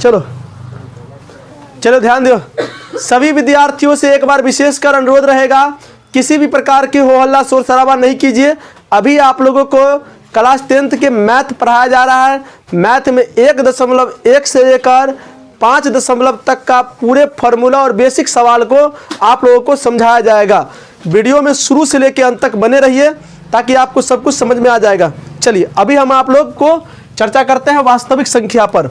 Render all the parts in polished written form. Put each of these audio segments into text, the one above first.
चलो चलो ध्यान दो। सभी विद्यार्थियों से एक बार विशेषकर अनुरोध रहेगा, किसी भी प्रकार की हो हल्ला शोर शराबा नहीं कीजिए। अभी आप लोगों को क्लास 10th के मैथ पढ़ाया जा रहा है। मैथ में 1.1 से लेकर 5 तक का पूरे फार्मूला और बेसिक सवाल को आप लोगों को समझाया जाएगा। वीडियो में शुरू से लेकर अंत तक बने रहिए ताकि आपको सब कुछ समझ में आ जाएगा। चलिए अभी हम आप लोग को चर्चा करते हैं वास्तविक संख्या पर।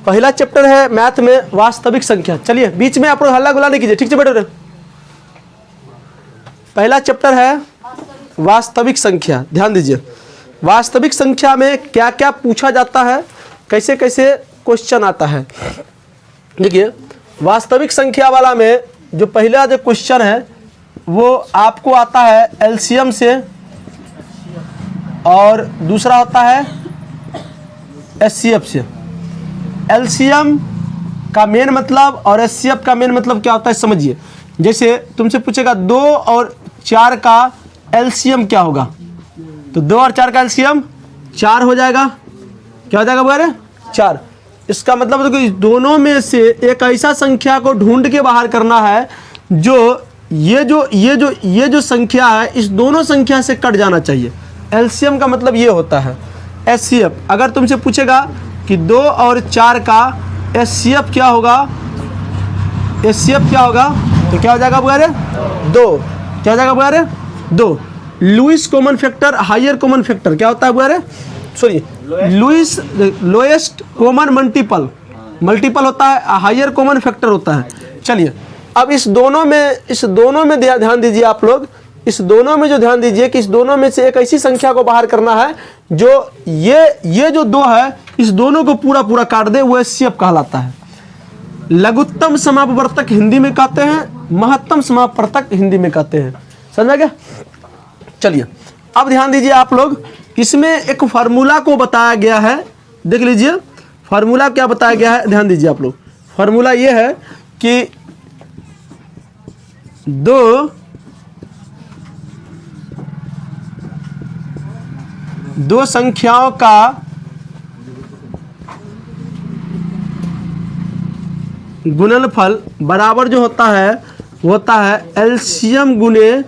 पहला चैप्टर है मैथ में वास्तविक संख्या। चलिए बीच में आप लोग हल्ला गुल्ला नहीं कीजिए, ठीक से बैठो। पहला चैप्टर है वास्तविक संख्या। ध्यान दीजिए, वास्तविक संख्या में क्या क्या पूछा जाता है, कैसे कैसे क्वेश्चन आता है। देखिए वास्तविक संख्या वाला में जो पहला जो क्वेश्चन है वो आपको आता है एलसीएम से, और दूसरा होता है एचसीएफ से। एलसीएम का मेन मतलब और एचसीएफ का मेन मतलब क्या होता है समझिए। जैसे तुमसे पूछेगा 2 और 4 का एलसीएम क्या होगा, तो 2 और 4 का एलसीएम 4 हो जाएगा। क्या हो जाएगा वगैरह 4। इसका मतलब है कि दोनों में से एक ऐसा संख्या को ढूंढ के बाहर करना है जो ये जो संख्या है इस दोनों संख्या से कट जाना चाहिए। एलसीएम का मतलब ये होता है। एचसीएफ अगर तुमसे पूछेगा कि 2 और 4 का एचसीएफ क्या होगा, एचसीएफ क्या होगा, तो क्या हो जाएगा वगैरह 2। क्या हो जाएगा वगैरह 2। Lowest common factor, higher common factor क्या होता है वगैरह, sorry lowest lowest common multiple होता है, हायर कॉमन फैक्टर होता है। चलिए अब इस दोनों में ध्यान दीजिए आप लोग। इस दोनों में जो ध्यान दीजिए कि इस दोनों में से एक ऐसी संख्या को बाहर करना है जो ये जो 2 है इस दोनों को पूरा पूरा काट दे, वो एचसीएफ कहलाता है। लघुत्तम समापवर्तक हिंदी में कहते हैं, महत्तम समापवर्तक हिंदी में कहते हैं। समझा गया। चलिए अब ध्यान दीजिए आप लोग, इसमें एक फार्मूला को बताया गया है। देख लीजिए फार्मूला क्या बताया गया है, ध्यान दीजिए आप लोग। फार्मूला ये है कि 2 संख्याओं का गुणनफल बराबर जो होता है वो होता है एलसीएम गुने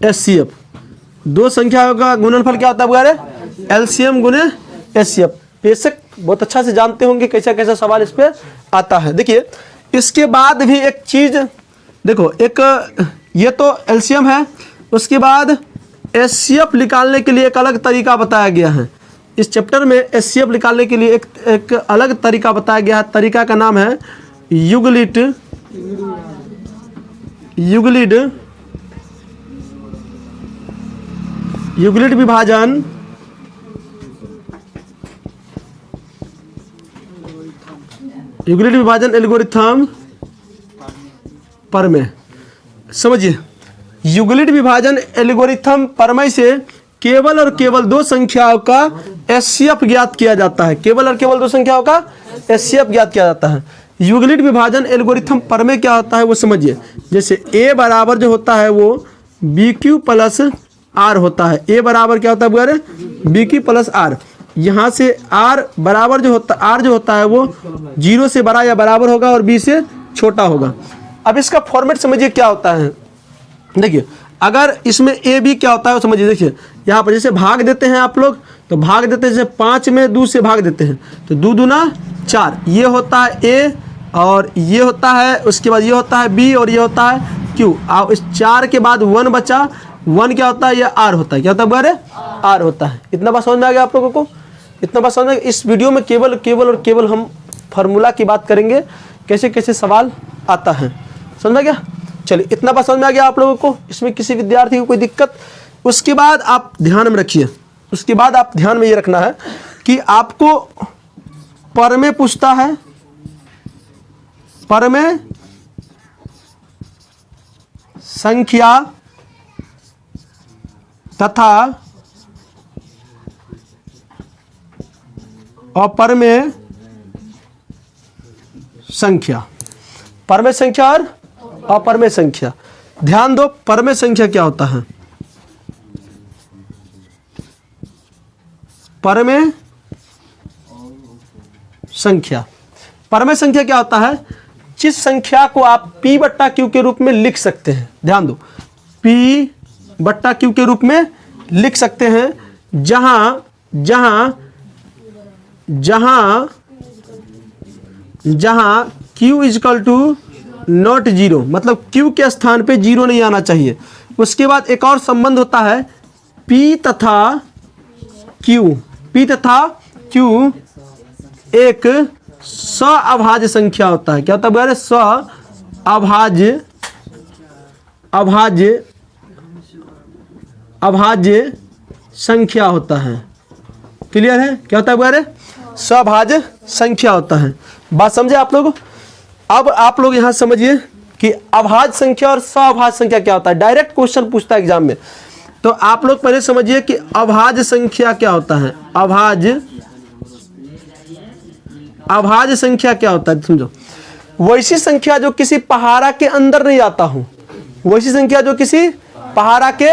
एचसीएफ। 2 संख्याओं का गुणनफल क्या होता है वगैरह, एलसीएम गुने एचसीएफ। बेशक बहुत अच्छा से जानते होंगे कैसा कैसा सवाल इस पे आता है। देखिए इसके बाद भी एक चीज देखो, एक ये तो एलसीएम है, उसके बाद एचसीएफ निकालने के लिए एक अलग तरीका बताया गया है। इस चैप्टर में एचसीएफ निकालने के लिए एक अलग तरीका बताया गया है। तरीका का नाम है यूक्लिड विभाजन एल्गोरिथम प्रमेय। समझिए यूक्लिड विभाजन एल्गोरिथम प्रमेय से केवल और केवल 2 संख्याओं का एचसीएफ ज्ञात किया जाता है। केवल और केवल 2 संख्याओं का एचसीएफ ज्ञात किया जाता है। यूक्लिड विभाजन एल्गोरिथम प्रमेय क्या होता है वो समझिए। जैसे a बराबर जो होता है वो BQ प्लस R होता है। a बराबर क्या होता है वगैरह BQ प्लस R। यहाँ से R बराबर जो होता है वो 0 से बड़ा या बराबर होगा और B से छोटा होगा। अब इसका फॉर्मेट समझिए क्या होता है। देखिए अगर इसमें ए बी क्या होता है वो समझिए। देखिए यहाँ पर जैसे भाग देते हैं आप लोग, तो भाग देते हैं जैसे 5 में 2 से भाग देते हैं तो 2 दूना 4। ये होता है ए और ये होता है, उसके बाद ये होता है बी और ये होता है क्यू। और इस 4 के बाद 1 बचा, 1 क्या होता है, ये आर होता है। क्या होता है वगैरह आर होता है। इतना बात समझ में आ गया आप लोगों को। इतना बात समझ में। इस वीडियो में केवल हम फार्मूला की बात करेंगे, कैसे कैसे सवाल आता है। समझ में गया। चलिए इतना बात समझ में आ गया आप लोगों को। इसमें किसी विद्यार्थी को कोई दिक्कत। उसके बाद आप ध्यान में रखिए, उसके बाद आप ध्यान में ये रखना है कि आपको प्रमेय पूछता है, प्रमेय संख्या तथा अप्रमेय संख्या, परमेय संख्या और अपरमेय संख्या। ध्यान दो, परमेय संख्या क्या होता है? परमेय संख्या, परमेय संख्या क्या होता है? जिस संख्या को आप P बट्टा Q के रूप में लिख सकते हैं, ध्यान दो, P बट्टा Q के रूप में लिख सकते हैं, जहां जहां जहां जहां Q is equal to not zero, मतलब Q के स्थान पे जीरो नहीं आना चाहिए। उसके बाद एक और संबंध होता है P तथा Q, P तथा Q एक सअभाज्य संख्या होता है। क्या होता है? सअभाज्य अभाज्य अभाज्य संख्या होता है। क्लियर है? क्या होता है बगैर? सअभाज्य संख्या होता है। बात समझे आप लोग? अब आप लोग यहाँ समझिए कि अभाज्य संख्या और सअभाज्य संख्या क्या होता है। डायरेक्ट क्वेश्चन पूछता है एग्जाम में, तो आप लोग पहले समझिए कि अभाज्य संख्या क्या होता है। अभाज्य संख्या क्या होता है, समझो। वैसी संख्या जो किसी पहाड़ा के अंदर नहीं आता हो, वैसी संख्या जो किसी पहाड़ा के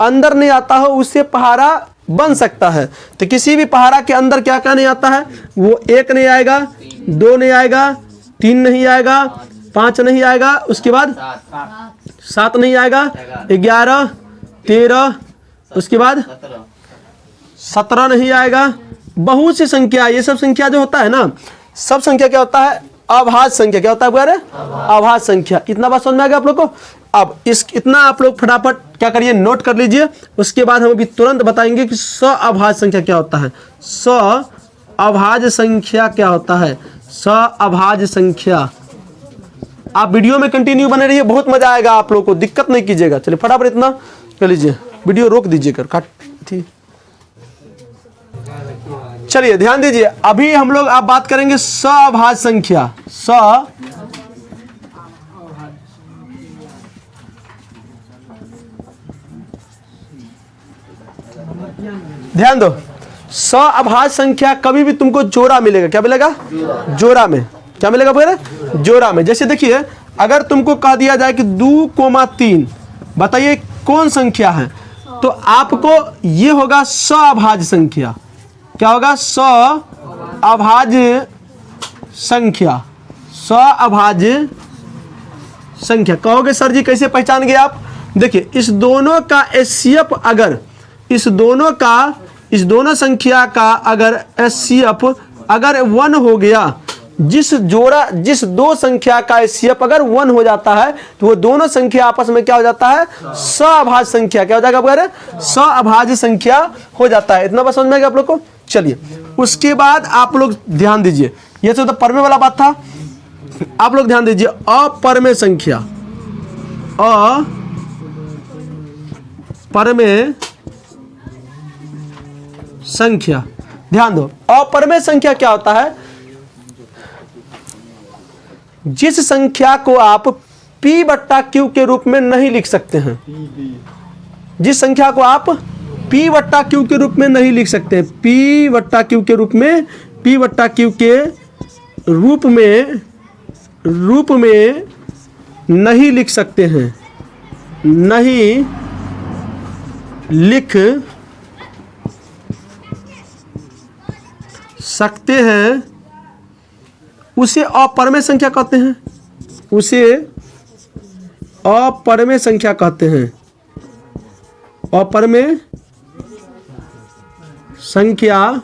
अंदर नहीं आता हो, उससे पहाड़ा बन सकता है। तो किसी भी पहाड़ा के अंदर क्या क्या नहीं आता है? वो 1 नहीं आएगा, 2 नहीं आएगा, 3 नहीं आएगा, 5 नहीं आएगा, उसके बाद 7 नहीं आएगा, 11, 13, उसके बाद 17 नहीं आएगा। बहुत सी संख्या, ये सब संख्या जो होता है ना, सब संख्या क्या होता है? अभाज्य संख्या। क्या होता है बगैर? अभाज्य संख्या। इतना बात समझ में आ गया आप लोग को? अब इतना आप लोग फटाफट क्या करिए, नोट कर लीजिए। उसके बाद हम अभी तुरंत बताएंगे कि सअभाज्य संख्या क्या होता है। सअभाज्य संख्या क्या होता है? सअभाज्य संख्या। आप वीडियो में कंटिन्यू बने रहिए, बहुत मजा आएगा आप लोग को, दिक्कत नहीं कीजिएगा। चलिए फटाफट इतना कर लीजिए, वीडियो रोक दीजिए कर काट थी। चलिए ध्यान दीजिए, अभी हम लोग आप बात करेंगे सअभाज्य संख्या। ध्यान दो, सअभाज्य संख्या कभी भी तुमको जोड़ा मिलेगा। क्या मिलेगा? जोड़ा में। क्या मिलेगा बोले? जोड़ा में। जैसे देखिए, अगर तुमको कह दिया जाए कि 2,3, बताइए कौन संख्या है, तो आपको ये होगा सअभाज्य संख्या। क्या होगा? सअभाज्य संख्या। सअभाज्य संख्या। कहोगे सर जी कैसे पहचान गए आप? देखिए, इस दोनों का एचसीएफ अगर इस दोनों संख्या का अगर एचसीएफ अगर 1 हो गया, जिस दो संख्या का एचसीएफ अगर 1 हो जाता है, तो वो दोनों संख्या आपस में क्या हो जाता है? सअभाज्य संख्या। क्या हो जाएगा बगैर? सअभाज्य संख्या हो जाता है। इतना बात समझ में आ गया आप लोग को? चलिए, उसके बाद आप लोग ध्यान दीजिए, ये तो परमेय वाला बात था। आप लोग ध्यान दीजिए, अपरमेय संख्या। अपरमेय संख्या। ध्यान दो, अपरमेय संख्या क्या होता है? जिस संख्या को आप P बट्टा Q के रूप में नहीं लिख सकते हैं, जिस संख्या को आप P बट्टा Q के रूप में नहीं लिख सकते हैं, P बट्टा Q के रूप में, P बट्टा Q के रूप में नहीं लिख सकते हैं, नहीं लिख सकते हैं, उसे अपरमेय संख्या कहते हैं। उसे अपरमेय संख्या कहते हैं। अपरमेय संख्या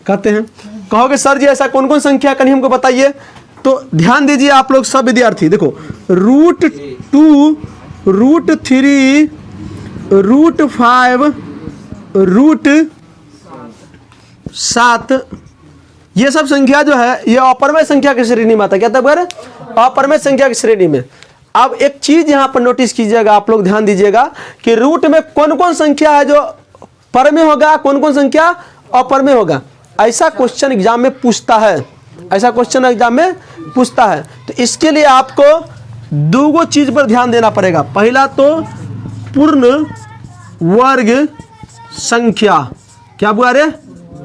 कहते हैं। कहोगे सर जी ऐसा कौन कौन संख्या कहीं हमको बताइए, तो ध्यान दीजिए आप लोग सब विद्यार्थी। देखो, √2, √3, √5, √7, ये सब संख्या जो है ये अपरमेय संख्या की श्रेणी में आता है। क्या था? अपरमेय संख्या की श्रेणी में। अब एक चीज यहां पर नोटिस कीजिएगा, आप लोग ध्यान दीजिएगा कि रूट में कौन कौन संख्या है जो परमेय होगा, कौन कौन संख्या अपरमेय होगा। ऐसा क्वेश्चन एग्जाम में पूछता है, ऐसा क्वेश्चन एग्जाम में पूछता है। तो इसके लिए आपको दो चीज पर ध्यान देना पड़ेगा। पहला तो पूर्ण वर्ग संख्या। क्या बुआ रहे?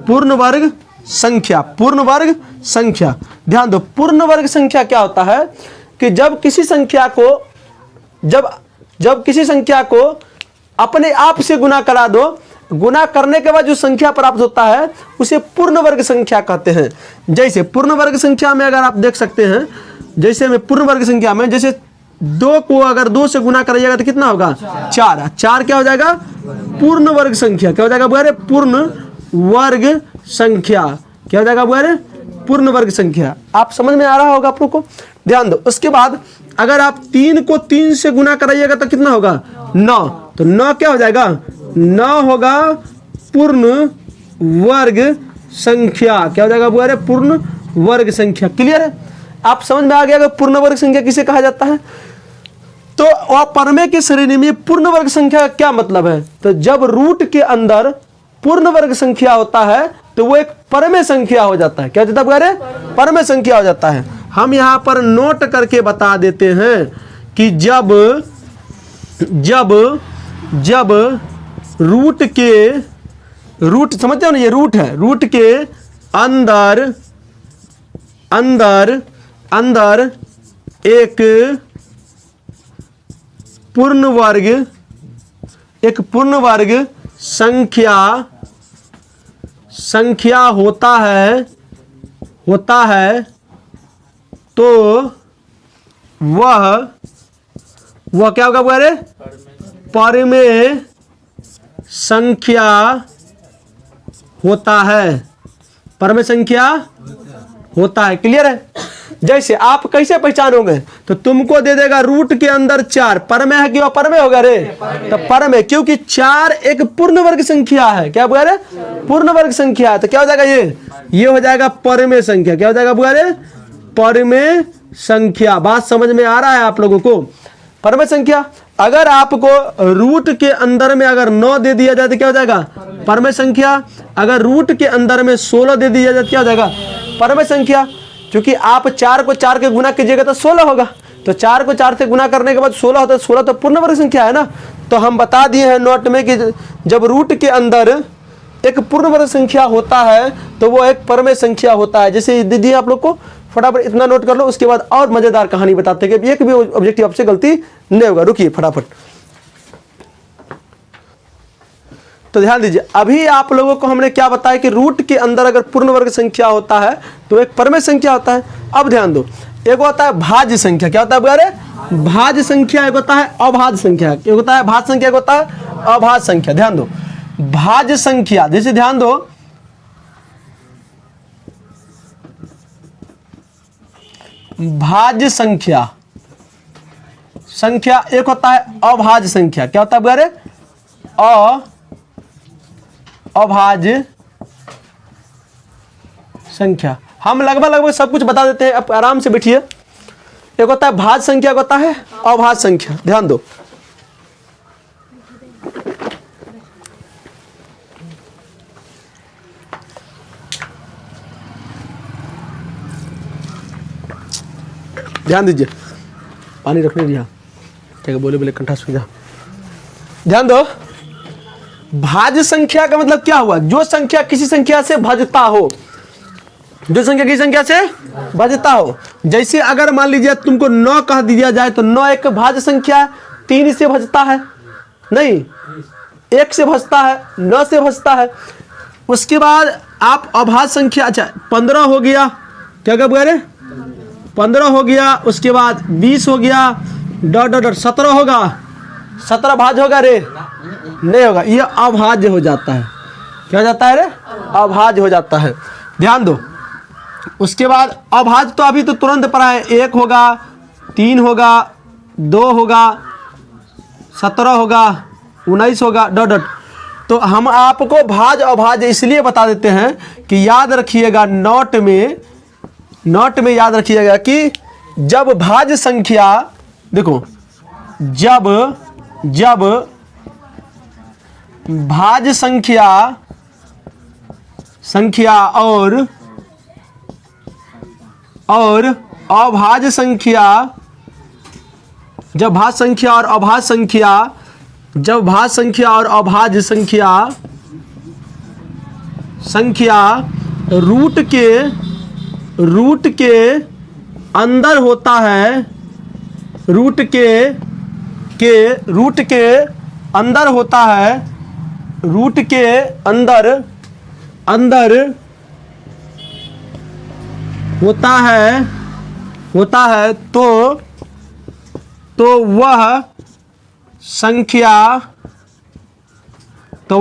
पूर्ण वर्ग संख्या, पूर्ण वर्ग संख्या। ध्यान दो, पूर्ण वर्ग संख्या क्या होता है कि जब किसी संख्या को अपने आप से गुना करा दो, गुना करने के बाद जो संख्या प्राप्त होता है उसे पूर्ण वर्ग संख्या कहते हैं। जैसे पूर्ण वर्ग संख्या में अगर आप देख सकते हैं, जैसे में पूर्ण वर्ग संख्या में जैसे 2 को अगर 2 से गुना कराइएगा तो कितना होगा? 4। 4 क्या हो जाएगा? पूर्ण वर्ग संख्या। क्या हो जाएगा बुआरे? पूर्ण वर्ग संख्या। क्या हो जाएगा बुआरे? पूर्ण वर्ग संख्या। आप समझ में आ रहा होगा आप लोग को? ध्यान दो, उसके बाद अगर आप 3 को 3 से गुना कराइएगा तो कितना होगा? 9। तो 9 क्या हो जाएगा? 9 होगा पूर्ण वर्ग संख्या। क्या हो जाएगा बुआरे? पूर्ण वर्ग संख्या। क्लियर है? आप समझ में आ गया कि पूर्ण वर्ग संख्या किसे कहा जाता है? तो वह परमे की श्रेणी में पूर्ण वर्ग संख्या का क्या मतलब है? तो जब रूट के अंदर पूर्ण वर्ग संख्या होता है तो वो एक परमे संख्या हो जाता है। क्या हो जाता है? परमे संख्या हो जाता है। हम यहां पर नोट करके बता देते हैं कि जब रूट समझते हो ना, ये रूट है, रूट के अंदर एक पूर्ण वर्ग संख्या होता है तो वह क्या होगा बोले? परमेय संख्या होता है। परमेय संख्या होता है। क्लियर है? जैसे आप कैसे पहचानोगे? तो तुमको दे देगा रूट के अंदर 4, परमेय है कि अपरमेय होगा रे? तो परमेय, क्योंकि 4 एक पूर्ण वर्ग संख्या है। क्या बुआ रे? पूर्ण वर्ग संख्या है। तो क्या हो जाएगा? ये हो जाएगा परमेय संख्या। क्या हो जाएगा बुआ रे? परमेय संख्या। बात समझ में आ रहा है आप लोगों को? परमेय संख्या। अगर आपको रूट के अंदर में अगर 9 दे दिया जाए तो क्या हो जाएगा? परमेय संख्या। अगर रूट के अंदर में 16 दे दिया जाए तो क्या हो जाएगा? परमेय संख्या। क्योंकि आप 4 को 4 के गुना कीजिएगा तो 16 होगा। तो 4 को 4 से गुना करने के बाद 16 होता है। 16 तो पूर्ण वर्ग संख्या है ना। तो हम बता दिए हैं नोट में कि जब रूट के अंदर एक पूर्ण वर्ग संख्या होता है तो वो एक परमेय संख्या होता है। जैसे दीदी आप लोग को फटाफट इतना नोट कर लो, उसके बाद और मजेदार कहानी बताते हैं कि एक भी ऑब्जेक्टिव आपसे गलती नहीं होगा। रुकिए फटाफट। तो ध्यान दीजिए, अभी आप लोगों को हमने क्या बताया कि रूट के अंदर अगर पूर्ण वर्ग संख्या होता है तो एक परमेय संख्या होता है। अब ध्यान दो, एक होता है भाज्य संख्या। क्या होता है बुआ? भाज्य संख्या। एक होता है अभाज्य संख्या। एक होता है भाज्य संख्या, एक होता है अभाज्य संख्या। ध्यान दो, भाज्य संख्या जैसे ध्यान दो, भाज्य संख्या एक होता है अभाज्य संख्या। क्या होता है बुआ? अभाज्य संख्या। हम लगभग सब कुछ बता देते हैं, आप आराम से बैठिए। एक होता है भाज्य संख्या, एक होता है अभाज्य संख्या। ध्यान दो, ध्यान दीजिए, पानी रखने दिया क्या बोले कंठा सूख जा। ध्यान दो, भाज्य संख्या का मतलब क्या हुआ? जो संख्या किसी संख्या से भाजता हो। जो संख्या किसी संख्या से भाजता हो। जैसे अगर मान लीजिए तुमको 9 कह दिया जाए तो 9 एक भाज्य संख्या, 3 से भाजता है नहीं, 1 से भाजता है, 9 से भाजता है। उसके बाद आप अभाज्य संख्या, अच्छा 15 हो गया। क्या कह बुआ रे? 15 हो गया। उसके बाद 20 हो गया, डॉट 17 होगा। 17 भाज्य होगा रे? नहीं होगा, ये अभाज्य हो जाता है। क्या हो जाता है रे? अभाज्य हो जाता है। ध्यान दो, उसके बाद अभाज्य तो अभी तो तुरंत पढ़ा है। 1 होगा, 3 होगा, 2 होगा, 17 होगा, 19 होगा, डॉट। तो हम आपको भाज्य अभाज्य इसलिए बता देते हैं कि याद रखिएगा, नोट में याद रखिएगा कि जब भाज्य संख्या, देखो जब भाज्य संख्या और अभाज्य संख्या, जब भाज्य संख्या और अभाज्य संख्या, जब भाज्य संख्या और अभाज्य संख्या रूट के अंदर होता है, रूट के अंदर होता है, रूट के अंदर होता है तो वह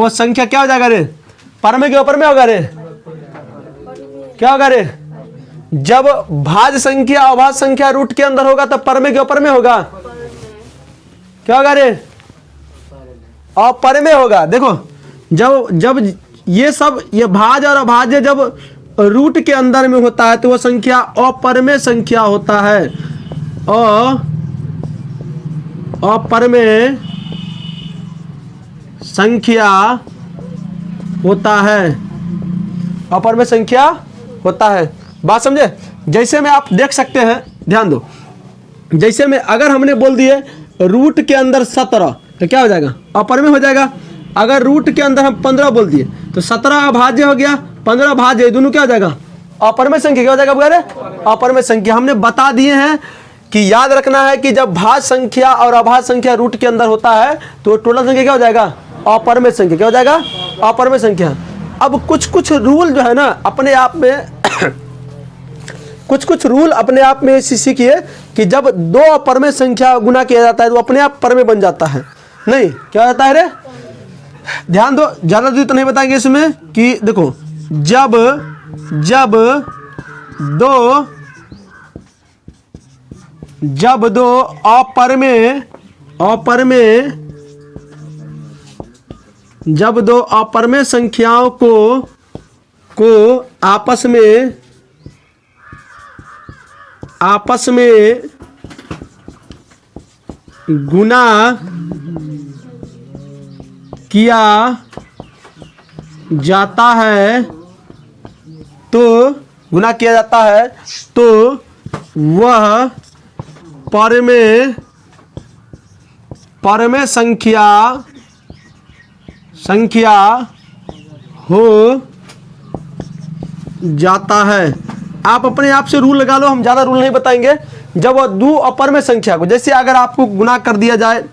संख्या क्या हो जाएगा रे? परमे के ऊपर में होगा रे? क्या होगा रे? जब भाज्य संख्या अभाज्य संख्या रूट के अंदर होगा तब परमे के ऊपर में होगा। क्या होगा रे? अपरमे होगा। देखो जब ये भाज्य और अभाज्य जब रूट के अंदर में होता है तो वह संख्या अपरमे संख्या होता है। अपरमे संख्या होता है, अपरमे संख्या होता है। बात समझे? जैसे में आप देख सकते हैं, ध्यान दो, जैसे में अगर हमने बोल दिए रूट के अंदर 17 तो क्या हो जाएगा? अपरमे हो जाएगा। अगर रूट के अंदर हम 15 बोल दिए तो 17 अभाज्य हो गया, 15 भाज्य, दोनों क्या हो जाएगा? अपरमे संख्या। क्या हो जाएगा वगैरह? अपरमे संख्या। हमने बता दिए हैं कि याद रखना है कि जब भाज्य संख्या और अभाज्य संख्या रूट के अंदर होता है तो टोटल संख्या क्या हो जाएगा? अपरमे संख्या। क्या हो जाएगा? अपरमे संख्या। अब कुछ रूल जो है ना अपने आप में कुछ रूल अपने आप में सीखिए कि जब दो अपरमे संख्या गुना किया जाता है तो अपने आप परमे बन जाता है। नहीं, क्या होता है रे? ध्यान दो, ज्यादा दूर तो नहीं बताएंगे इसमें कि देखो जब दो अपरमे संख्याओं को आपस में गुना किया जाता है तो वह परमे संख्या हो जाता है। आप अपने आप से रूल लगा लो, हम ज़्यादा रूल नहीं बताएंगे। जब वह दो अपरमे संख्या को, जैसे अगर आपको गुना कर दिया जाए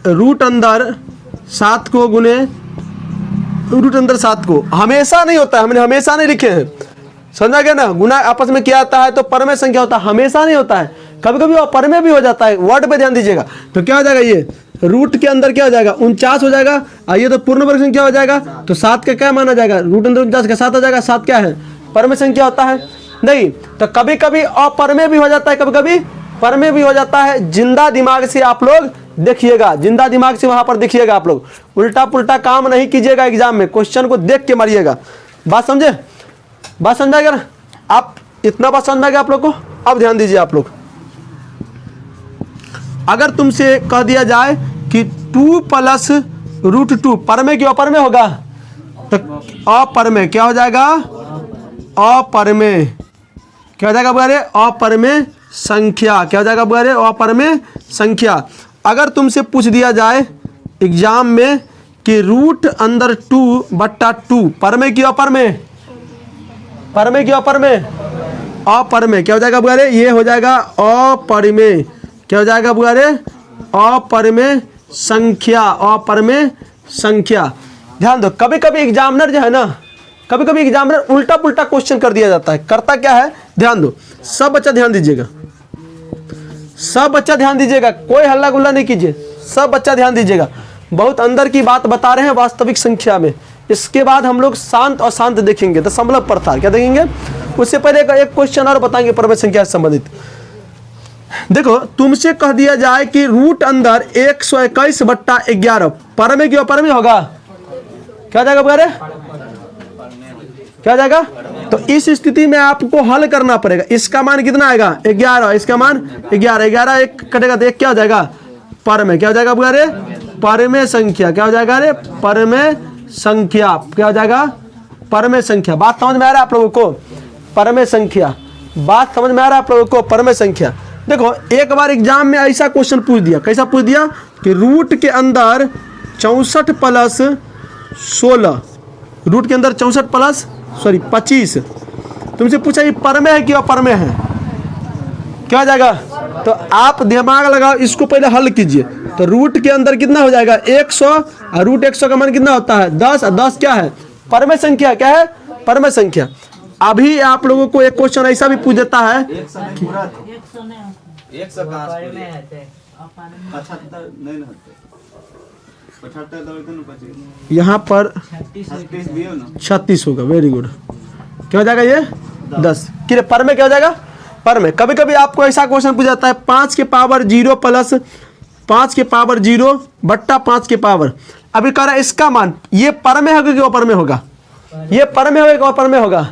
रूट अंदर 7 को गुने रूट अंदर 7 को, हमेशा नहीं होता है, हमने हमेशा नहीं लिखे हैं, समझा गया ना? गुना आपस में किया जाता है तो परमे संख्या होता है, हमेशा नहीं होता है, कभी कभी वो परमे भी हो जाता है। वर्ड पे ध्यान दीजिएगा। तो क्या हो जाएगा? ये रूट के अंदर क्या हो जाएगा? 49 हो जाएगा। आइए तो पूर्ण वर्ग संख्या हो जाएगा तो 7 का क्या माना जाएगा? रूट अंदर 49 का 7 हो जाएगा। 7 क्या है? परमे संख्या होता है। नहीं तो कभी कभी अपरमे भी हो जाता है, कभी कभी परमे भी हो जाता है। जिंदा दिमाग से आप लोग देखिएगा, जिंदा दिमाग से वहां पर देखिएगा। आप लोग उल्टा पुल्टा काम नहीं कीजिएगा एग्जाम में, क्वेश्चन को देख के मारिएगा। बात समझे? बात समझा गया ना? आप इतना बात समझ में गया आप लोग को? अब ध्यान दीजिए आप लोग, अगर तुमसे कह दिया जाए कि 2 प्लस रूट 2 परमे की अपरमे होगा तो अपरमे क्या हो जाएगा? अपरमे क्या हो जाएगा बुआरे? अपरमे संख्या। क्या हो जाएगा बुआरे? अपरमे संख्या। अगर तुमसे पूछ दिया जाए एग्जाम में कि रूट अंदर 2/2 परमे की अपरमे? परमे की अपरमे? अपरमे। क्या हो जाएगा बुआरे? ये हो जाएगा अपरमे। क्या हो जाएगा बुआरे? अपरमे संख्या। अपरमे संख्या। ध्यान दो, कभी कभी एग्जामिनर जो है ना, कभी कभी एग्जामिनर उल्टा पुल्टा क्वेश्चन कर दिया जाता है। करता क्या है? ध्यान दो, सब बच्चा ध्यान दीजिएगा, सब बच्चा ध्यान दीजिएगा, कोई हल्ला गुल्ला नहीं कीजिए, सब बच्चा ध्यान दीजिएगा। बहुत अंदर की बात बता रहे हैं वास्तविक संख्या में। इसके बाद हम लोग शांत और शांत देखेंगे, दशमलव प्रसार क्या देखेंगे। उससे पहले एक क्वेश्चन और बताएंगे परमे संख्या से संबंधित। देखो तुमसे कह दिया जाए कि रूट अंदर 121/11 परमे की अपरमे होगा? क्या जाएगा वगैरह? क्या जाएगा? तो इस स्थिति में आपको हल करना पड़ेगा। इसका मान कितना आएगा? 11। इसका मान 11। 11 एक कटेगा तो एक क्या हो जाएगा? परमे। क्या हो जाएगा वगैरह? परमे संख्या। क्या हो जाएगा रे? परमे संख्या। क्या हो जाएगा? परमे संख्या। बात समझ में आ रहा है आप लोगों को? परमे संख्या। बात समझ में आ रहा है आप लोगों को? परमे संख्या। देखो एक बार एग्जाम में ऐसा क्वेश्चन पूछ दिया, कैसा पूछ दिया कि रूट के अंदर 64 + 16, रूट के अंदर 64 + सॉरी 25 तुमसे पूछा ये पर में है कि अपर में है, क्या हो जाएगा? तो आप दिमाग लगाओ, इसको पहले हल कीजिए। तो रूट के अंदर कितना हो जाएगा 100, और रूट 100 का मान कितना होता है 10, और 10 क्या है परमेय संख्या, क्या है परमेय संख्या। अभी आप लोगों को एक क्वेश्चन ऐसा भी पूछ देता है, यहाँ पर 36 होगा, वेरी गुड। क्या हो जाएगा ये 10 कि पर में क्या हो जाएगा पर में। कभी कभी आपको ऐसा क्वेश्चन पूछा जाता है 5 के पावर 0 प्लस 5 के पावर 0 बट्टा 5 के पावर। अभी कह रहा है इसका मान ये पर में होगा कि अपर में होगा, ये पर में होगा कि अपर में होगा,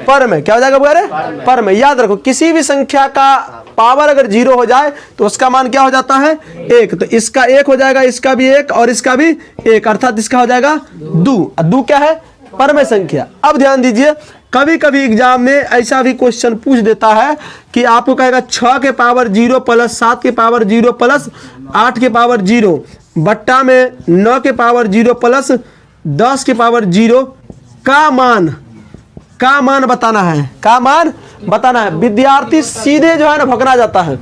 पर में। क्या हो जाएगा बोले पर में। याद रखो किसी भी संख्या का पावर अगर 0 हो जाए तो उसका मान क्या हो जाता है 1। तो इसका 1 हो जाएगा, इसका भी 1 और इसका भी 1, अर्थात इसका हो जाएगा 2 क्या है परमेय संख्या। अब ध्यान दीजिए कभी कभी एग्जाम में ऐसा भी क्वेश्चन पूछ देता है कि आपको कहेगा 6 के पावर 0 प्लस 7 के पावर 0 प्लस 8 के पावर 0 बट्टा में 9 के पावर 0 प्लस 10 के पावर 0 का मान बताना है, का मान बताना है। विद्यार्थी सीधे जो है ना भगना जाता है।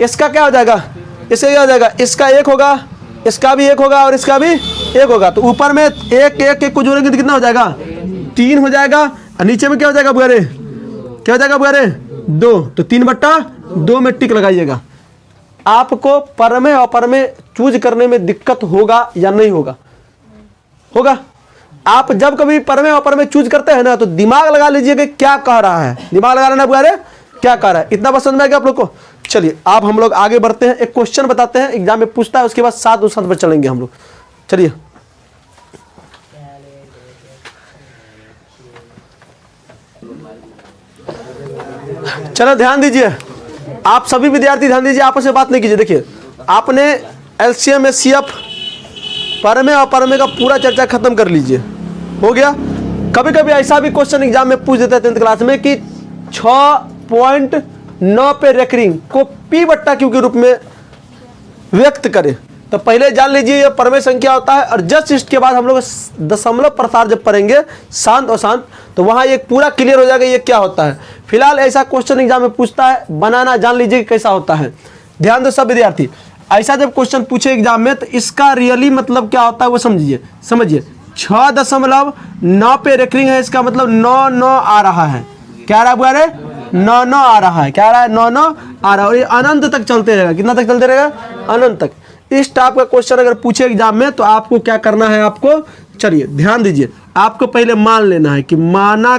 इसका क्या हो जाएगा, इसका क्या हो जाएगा, इसका 1 होगा, इसका भी 1 होगा और इसका भी 1 होगा। तो ऊपर में 1 को जोड़ेंगे तो कितना हो जाएगा 3 हो जाएगा, और नीचे में क्या हो जाएगा बुआरे, क्या हो जाएगा बुआरे 2। तो 3/2 में टिक लगाइएगा। आपको परमेय और अपरमेय चूज करने में दिक्कत होगा या नहीं होगा, होगा। आप जब कभी परमेय और अपरमेय चूज करते हैं ना तो दिमाग लगा लीजिए कि क्या कह रहा है, दिमाग लगा लेना बुआरे क्या कह रहा है। इतना पसंद में आ गया आप लोग को। चलिए आप हम लोग आगे बढ़ते हैं, एक क्वेश्चन बताते हैं एग्जाम में पूछता है, उसके बाद साथ पर चलेंगे हम लोग। चलिए चलो ध्यान दीजिए, आप सभी विद्यार्थी ध्यान दीजिए, आपस में बात नहीं कीजिए। देखिए आपने एलसीएम एचसीएफ परमेय और अपरमेय का पूरा चर्चा खत्म कर लीजिए, हो गया। कभी कभी ऐसा भी क्वेश्चन एग्जाम में पूछ देता है 10th क्लास में कि 6.9 पे रेकरिंग को P/Q के रूप में व्यक्त करें। तो पहले जान लीजिए ये परमेय संख्या होता है, और जस्ट इसके बाद हम लोग दशमलव प्रसार जब पढ़ेंगे शांत और शांत तो वहाँ एक पूरा क्लियर हो जाएगा ये क्या होता है। फिलहाल ऐसा क्वेश्चन एग्जाम में पूछता है, बनाना जान लीजिए कैसा होता है। ध्यान दो सब विद्यार्थी, ऐसा जब क्वेश्चन पूछे एग्जाम में तो इसका रियली मतलब क्या होता है वो समझिए। 6.9 पे रेकरिंग है, इसका मतलब 9 आ रहा है। क्या आ रहा है बुआरे 9 आ रहा है, क्या आ रहा है 9 आ रहा है, और ये अनंत तक चलते रहेगा। कितना तक चलते रहेगा, अनंत तक। इस टाइप का क्वेश्चन अगर पूछे एग्जाम में तो आपको क्या करना है, आपको चलिए ध्यान दीजिए, आपको पहले मान लेना है कि माना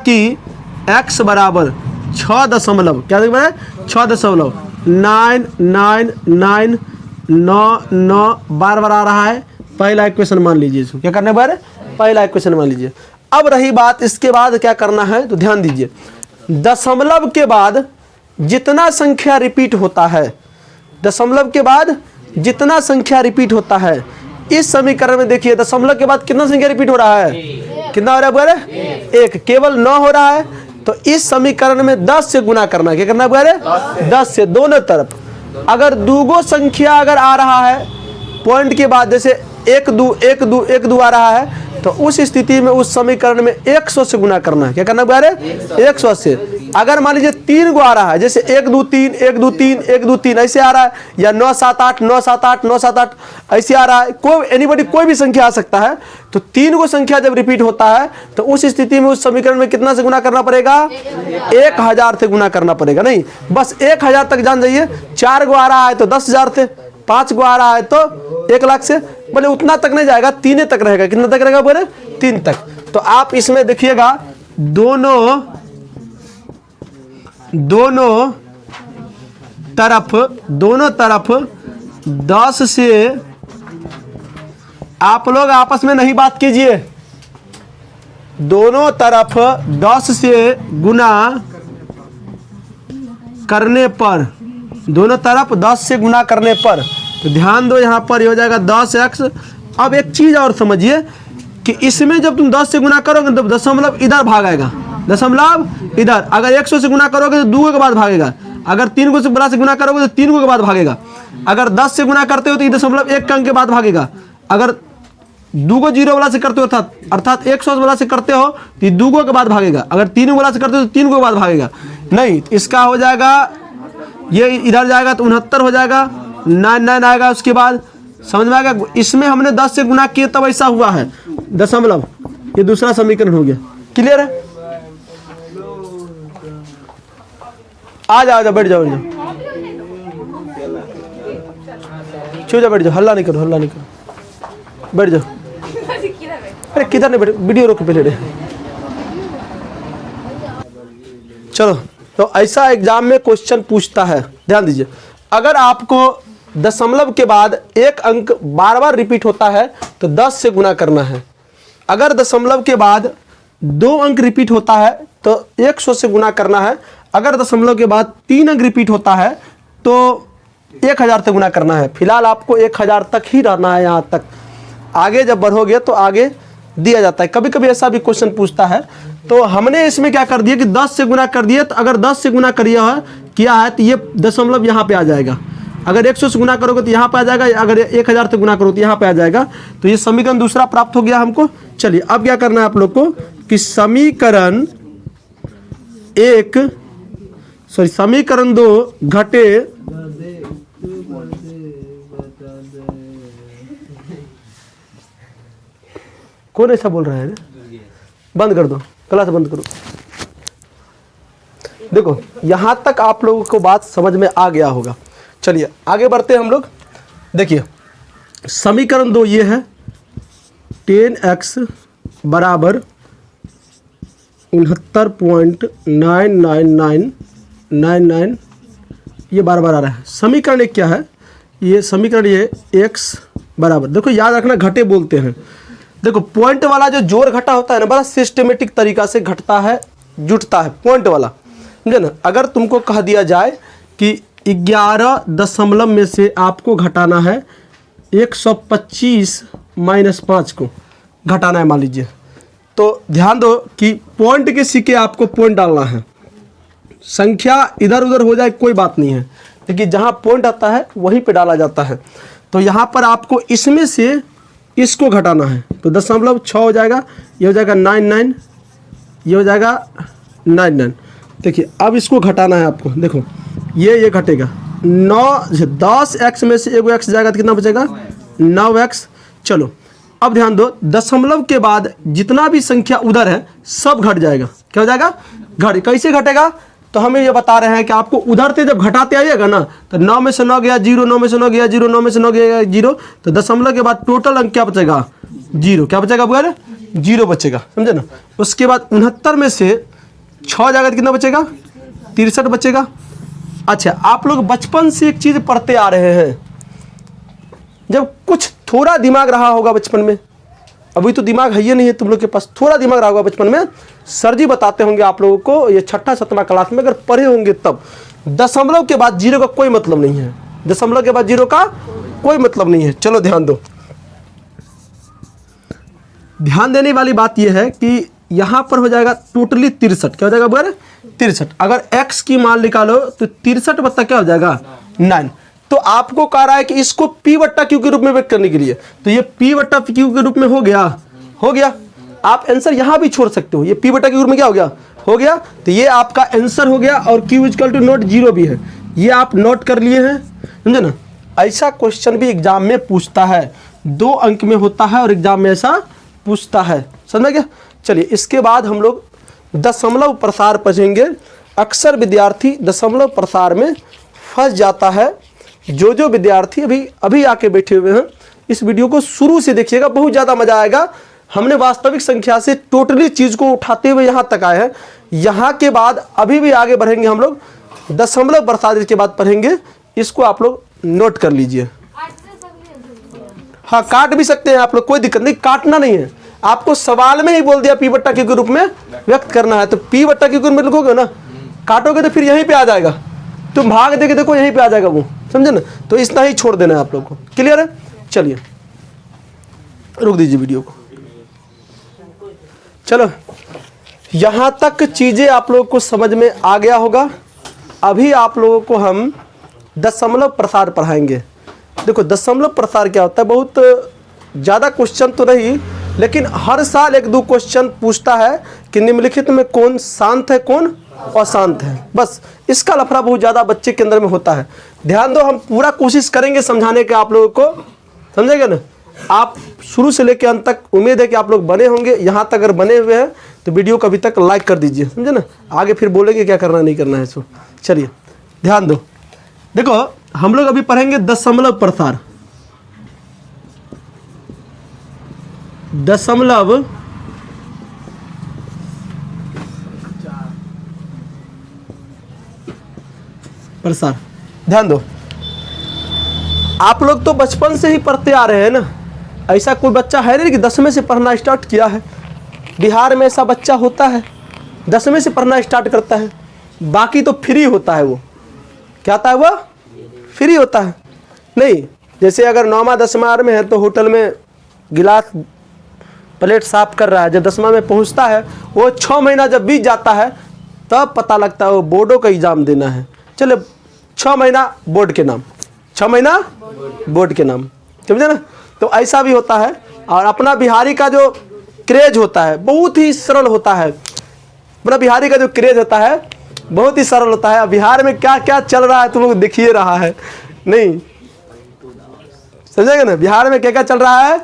कि x बराबर 6 क्या देख रहे हैं 6.99999 बार आ रहा है। पहला इक्वेशन मान लीजिए, इसको क्या करना है बार, पहला इक्वेशन मान लीजिए। अब रही बात इसके बाद क्या करना है, तो ध्यान दीजिए दशमलव के बाद जितना संख्या रिपीट होता है, दशमलव के बाद जितना संख्या रिपीट होता है, इस समीकरण में देखिए दशमलव के बाद कितना संख्या रिपीट हो रहा है, कितना हो रहा है, 1 केवल 9 हो रहा है। तो इस समीकरण में 10 से गुना करना है, क्या करना है 10 से दोनों तरफ। अगर दूगो संख्या अगर आ रहा है पॉइंट के बाद, जैसे 1 2 1 2 1 2 आ रहा है, तो उस स्थिति में उस समीकरण में 100 से गुना करना है, क्या करना है 100 से। अगर मान लीजिए 3 गो आ रहा है, जैसे 1 2 3 1 2 3 1 2 3 ऐसे आ रहा है, या 9 7 8 9 7 8 9 7 8 ऐसे आ रहा है, कोई भी संख्या आ सकता है। तो 3 गो संख्या जब रिपीट होता है तो उस स्थिति में उस समीकरण में कितना से गुना करना पड़ेगा, 1000 से गुना करना पड़ेगा। नहीं बस 1000 तक जान जाइए। 4 गो आ रहा है तो 10,000 थे, 5 गो आ रहा है तो 1 लाख से, बोले उतना तक नहीं जाएगा, 3 तक रहेगा। कितना तक रहेगा बोले 3 तक। तो आप इसमें देखिएगा दोनों तरफ 10 से, आप लोग आपस में नहीं बात कीजिए, दोनों तरफ 10 से गुना करने पर, दोनों तरफ 10 से गुना करने पर, तो ध्यान दो यहाँ पर हो जाएगा 10x। अब एक चीज और समझिए कि इसमें जब तुम 10 से गुना करोगे तो दशमलव इधर भागेगा, दशमलव इधर। अगर 100 से गुना करोगे तो 2 के बाद भागेगा, अगर 3 को से बड़ा से गुना करोगे तो 3 के बाद भागेगा, अगर 10 से गुना करते हो तो ये दशमलव 1 के अंक के बाद भागेगा, अगर 2 को 0 वाला से करते हो अर्थात 100 वाला से करते हो तो ये 2 के बाद भागेगा, अगर 3 वाला से करते हो तो 3 के बाद भागेगा नहीं। इसका हो जाएगा, ये इधर जाएगा तो 69 हो जाएगा, 99 आएगा, उसके बाद समझ में आएगा। इसमें हमने 10 से गुना किए तब ऐसा हुआ है दशमलव, ये दूसरा समीकरण हो गया। क्लियर है? आ जाओ, बैठ जाओ, छू जाओ, बैठ जाओ, हल्ला नहीं करो, बैठ जाओ। अरे किधर नहीं बैठे, वीडियो रोक पहले रे। चलो, तो ऐसा एग्जाम में क्वेश्चन पूछता है, ध्यान दीजिए। अगर आपको दशमलव के बाद एक अंक बार बार रिपीट होता है तो 10 से गुना करना है। अगर दशमलव के बाद 2 अंक रिपीट होता है तो 100 से गुना करना है। अगर दशमलव के बाद 3 अंक रिपीट होता है तो 1000 से गुना करना है। फिलहाल आपको 1000 तक ही रहना है, यहाँ तक। आगे जब बढ़ोगे तो आगे दिया जाता है। कभी कभी ऐसा भी क्वेश्चन पूछता है, तो हमने इसमें क्या कर दिया कि 10 से गुना कर दिया। तो अगर 10 से गुना किया है तो ये दशमलव यहाँ पे आ जाएगा। अगर 100 से गुना करोगे तो यहाँ पे आ जाएगा, अगर 1000 से गुना करोगे तो यहाँ पे आ जाएगा। तो ये समीकरण दूसरा प्राप्त हो गया हमको। चलिए अब क्या करना है आप लोग को कि समीकरण 2 घटे कौन ऐसा बोल रहा है? बंद कर दो, क्लास बंद करो। देखो यहां तक आप लोगों को बात समझ में आ गया होगा। चलिए आगे बढ़ते हैं हम लोग। देखिए समीकरण 2 ये है, 10x बराबर 69.99999, ये बार बार आ रहा है। समीकरण 1 क्या है? ये समीकरण ये x बराबर, देखो याद रखना घटे बोलते हैं। देखो पॉइंट वाला जो जोड़ घटा होता है ना, बड़ा सिस्टमेटिक तरीका से घटता है, जुटता है पॉइंट वाला, समझे ना। अगर तुमको कह दिया जाए कि 11 दशमलव में से आपको घटाना है 125 - 5 को घटाना है मान लीजिए, तो ध्यान दो कि पॉइंट के सिक्के आपको पॉइंट डालना है। संख्या इधर उधर हो जाए कोई बात नहीं है, लेकिन जहाँ पॉइंट आता है वहीं पे डाला जाता है। तो यहाँ पर आपको इसमें से इसको घटाना है, तो 0.6 हो जाएगा, ये हो जाएगा 99, ये हो जाएगा 99। देखिए अब इसको घटाना है आपको। देखो ये घटेगा 10x में से एगो x जाएगा तो कितना बचेगा? 9x। चलो अब ध्यान दो, दशमलव के बाद जितना भी संख्या उधर है सब घट जाएगा। क्या हो जाएगा? घट। कैसे घटेगा? तो हमें ये बता रहे हैं कि आपको उधर से जब घटाते आइएगा ना, तो 9 में से 9 गया 0, 9 में से 9 गया 0, 9 में से 9 गया 0, तो दशमलव के बाद टोटल अंक क्या बचेगा? 0। क्या बचेगा बुआ? 0 बचेगा, समझे ना। उसके बाद 69 में से 6 जाएगा तो कितना बचेगा? 63 बचेगा। अच्छा, आप लोग बचपन से एक चीज़ पढ़ते आ रहे हैं, जब कुछ थोड़ा दिमाग रहा होगा बचपन में, अभी तो दिमाग है ही नहीं है तुम लोग के पास, थोड़ा दिमाग रहा होगा बचपन में, सर जी बताते होंगे आप लोगों को, ये 6ठा 7वां क्लास में अगर पढ़े होंगे तब, दशमलव के बाद 0 का कोई मतलब नहीं है। दशमलव के बाद 0 का कोई मतलब नहीं है। चलो ध्यान दो, ध्यान देने वाली बात यह है कि यहाँ पर हो जाएगा टोटली 63। क्या हो जाएगा बोले? 63। अगर x की मान निकालो तो 63 बत्ता क्या हो जाएगा? 9। तो आपको कह रहा है कि इसको p/q के रूप में व्यक्त करने के लिए, तो ये p/q के रूप में हो गया। आप आंसर यहाँ भी छोड़ सकते हो, ये p/q के रूप में क्या हो गया। तो ये आपका आंसर हो गया, और q = नोट 0 भी है, ये आप नोट कर लिए हैं, समझे ना। ऐसा क्वेश्चन भी एग्जाम में पूछता है, 2 अंक में होता है और एग्जाम में ऐसा पूछता है, समझ गया। चलिए इसके बाद हम लोग दशमलव प्रसार पढ़ेंगे। अक्सर विद्यार्थी दशमलव प्रसार में फंस जाता है। जो विद्यार्थी अभी आके बैठे हुए हैं, इस वीडियो को शुरू से देखिएगा, बहुत ज़्यादा मजा आएगा। हमने वास्तविक संख्या से टोटली चीज़ को उठाते हुए यहाँ तक आए हैं। यहाँ के बाद अभी भी आगे बढ़ेंगे हम लोग, दशमलव प्रसार के बाद पढ़ेंगे। इसको आप लोग नोट कर लीजिए। हाँ, काट भी सकते हैं आप लोग, कोई दिक्कत नहीं, काटना नहीं है। आपको सवाल में ही बोल दिया p/q के रूप में व्यक्त करना है, तो p/q के रूप में लिखोगे ना, काटोगे तो फिर यहीं पे आ जाएगा। तुम भाग देके देखो, यहीं पे आ जाएगा वो, समझे ना। तो इतना ही छोड़ देना है आप लोग को। क्लियर है? चलिए रुक दीजिए वीडियो को। चलो यहाँ तक चीज़ें आप लोगों को समझ में आ गया होगा। अभी आप लोगों को हम दशमलव प्रसार पढ़ाएंगे। देखो दशमलव प्रसार क्या होता है, बहुत ज़्यादा क्वेश्चन तो नहीं, लेकिन हर साल 1-2 क्वेश्चन पूछता है कि निम्नलिखित में कौन शांत है कौन अशांत है। बस इसका लफड़ा बहुत ज़्यादा बच्चे के अंदर में होता है। ध्यान दो, हम पूरा कोशिश करेंगे समझाने के आप लोगों को, समझेंगे ना। आप शुरू से लेकर अंत तक उम्मीद है कि आप लोग बने होंगे। यहाँ तक अगर बने हुए हैं तो वीडियो को अभी तक लाइक कर दीजिए, समझे ना। आगे फिर बोलेंगे क्या करना नहीं करना है। सो चलिए ध्यान दो। देखो हम लोग अभी पढ़ेंगे दशमलव प्रसार। दशमलव प्रसार। ध्यान दो, आप लोग तो बचपन से ही पढ़ते आ रहे हैं ना। ऐसा कोई बच्चा है नहीं कि 10वें से पढ़ना स्टार्ट किया है। बिहार में ऐसा बच्चा होता है 10वें से पढ़ना स्टार्ट करता है, बाकी तो फ्री होता है। वो क्या होता है, वो फ्री होता है। नहीं, जैसे अगर 9वां 10वां में है तो होटल में गिलास प्लेट साफ कर रहा है, जब 10वां में पहुंचता है वो 6 महीना जब बीत जाता है तब पता लगता है वो बोर्डों का एग्ज़ाम देना है। चलो 6 महीना बोर्ड के नाम, 6 महीना बोर्ड के नाम, समझे ना। तो ऐसा भी होता है। और अपना बिहारी का जो क्रेज होता है बहुत ही सरल होता है। अपना बिहारी का जो क्रेज होता है बहुत ही सरल होता है। बिहार में क्या क्या चल रहा है तुम लोग देखिए रहा है, नहीं समझेंगे ना। बिहार में क्या क्या चल रहा है,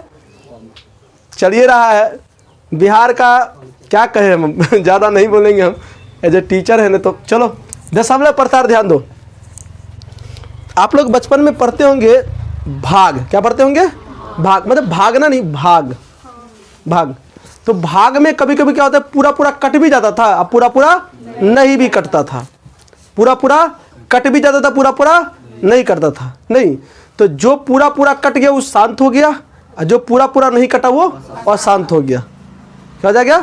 चलिए रहा है। बिहार का क्या कहें हम ज़्यादा नहीं बोलेंगे हम, एज ए टीचर है ना। तो चलो दशमलव प्रसार ध्यान दो। आप लोग बचपन में पढ़ते होंगे भाग। क्या पढ़ते होंगे, भाग, मतलब भागना नहीं, भाग भाग। तो भाग में कभी कभी क्या होता है, पूरा पूरा कट भी जाता था, अब पूरा पूरा नहीं भी कटता था। पूरा पूरा कट भी जाता था, पूरा पूरा नहीं कटता था। नहीं, तो जो पूरा पूरा कट गया वो शांत हो गया, और जो पूरा पूरा नहीं कटा वो अशांत हो गया। क्या हो गया,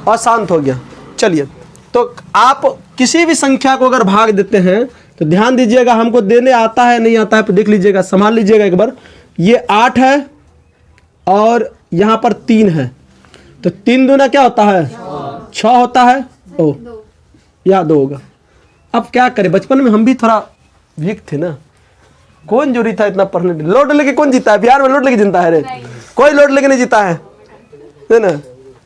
अशांत हो गया। चलिए, तो आप किसी भी संख्या को अगर भाग देते हैं तो ध्यान दीजिएगा, हमको देने आता है नहीं आता है तो देख लीजिएगा, संभाल लीजिएगा एक बार। ये 8 है और यहाँ पर 3 है, तो 3 दूना क्या होता है 6 होता है। ओ यहाँ 2 होगा। अब क्या करें, बचपन में हम भी थोड़ा वीक थे ना, कौन जरूरी था इतना पढ़ने। लोड लेके कौन जीता है बिहार में, लोड लेके जीता है रे, कोई लोड लेके नहीं जीता है ना।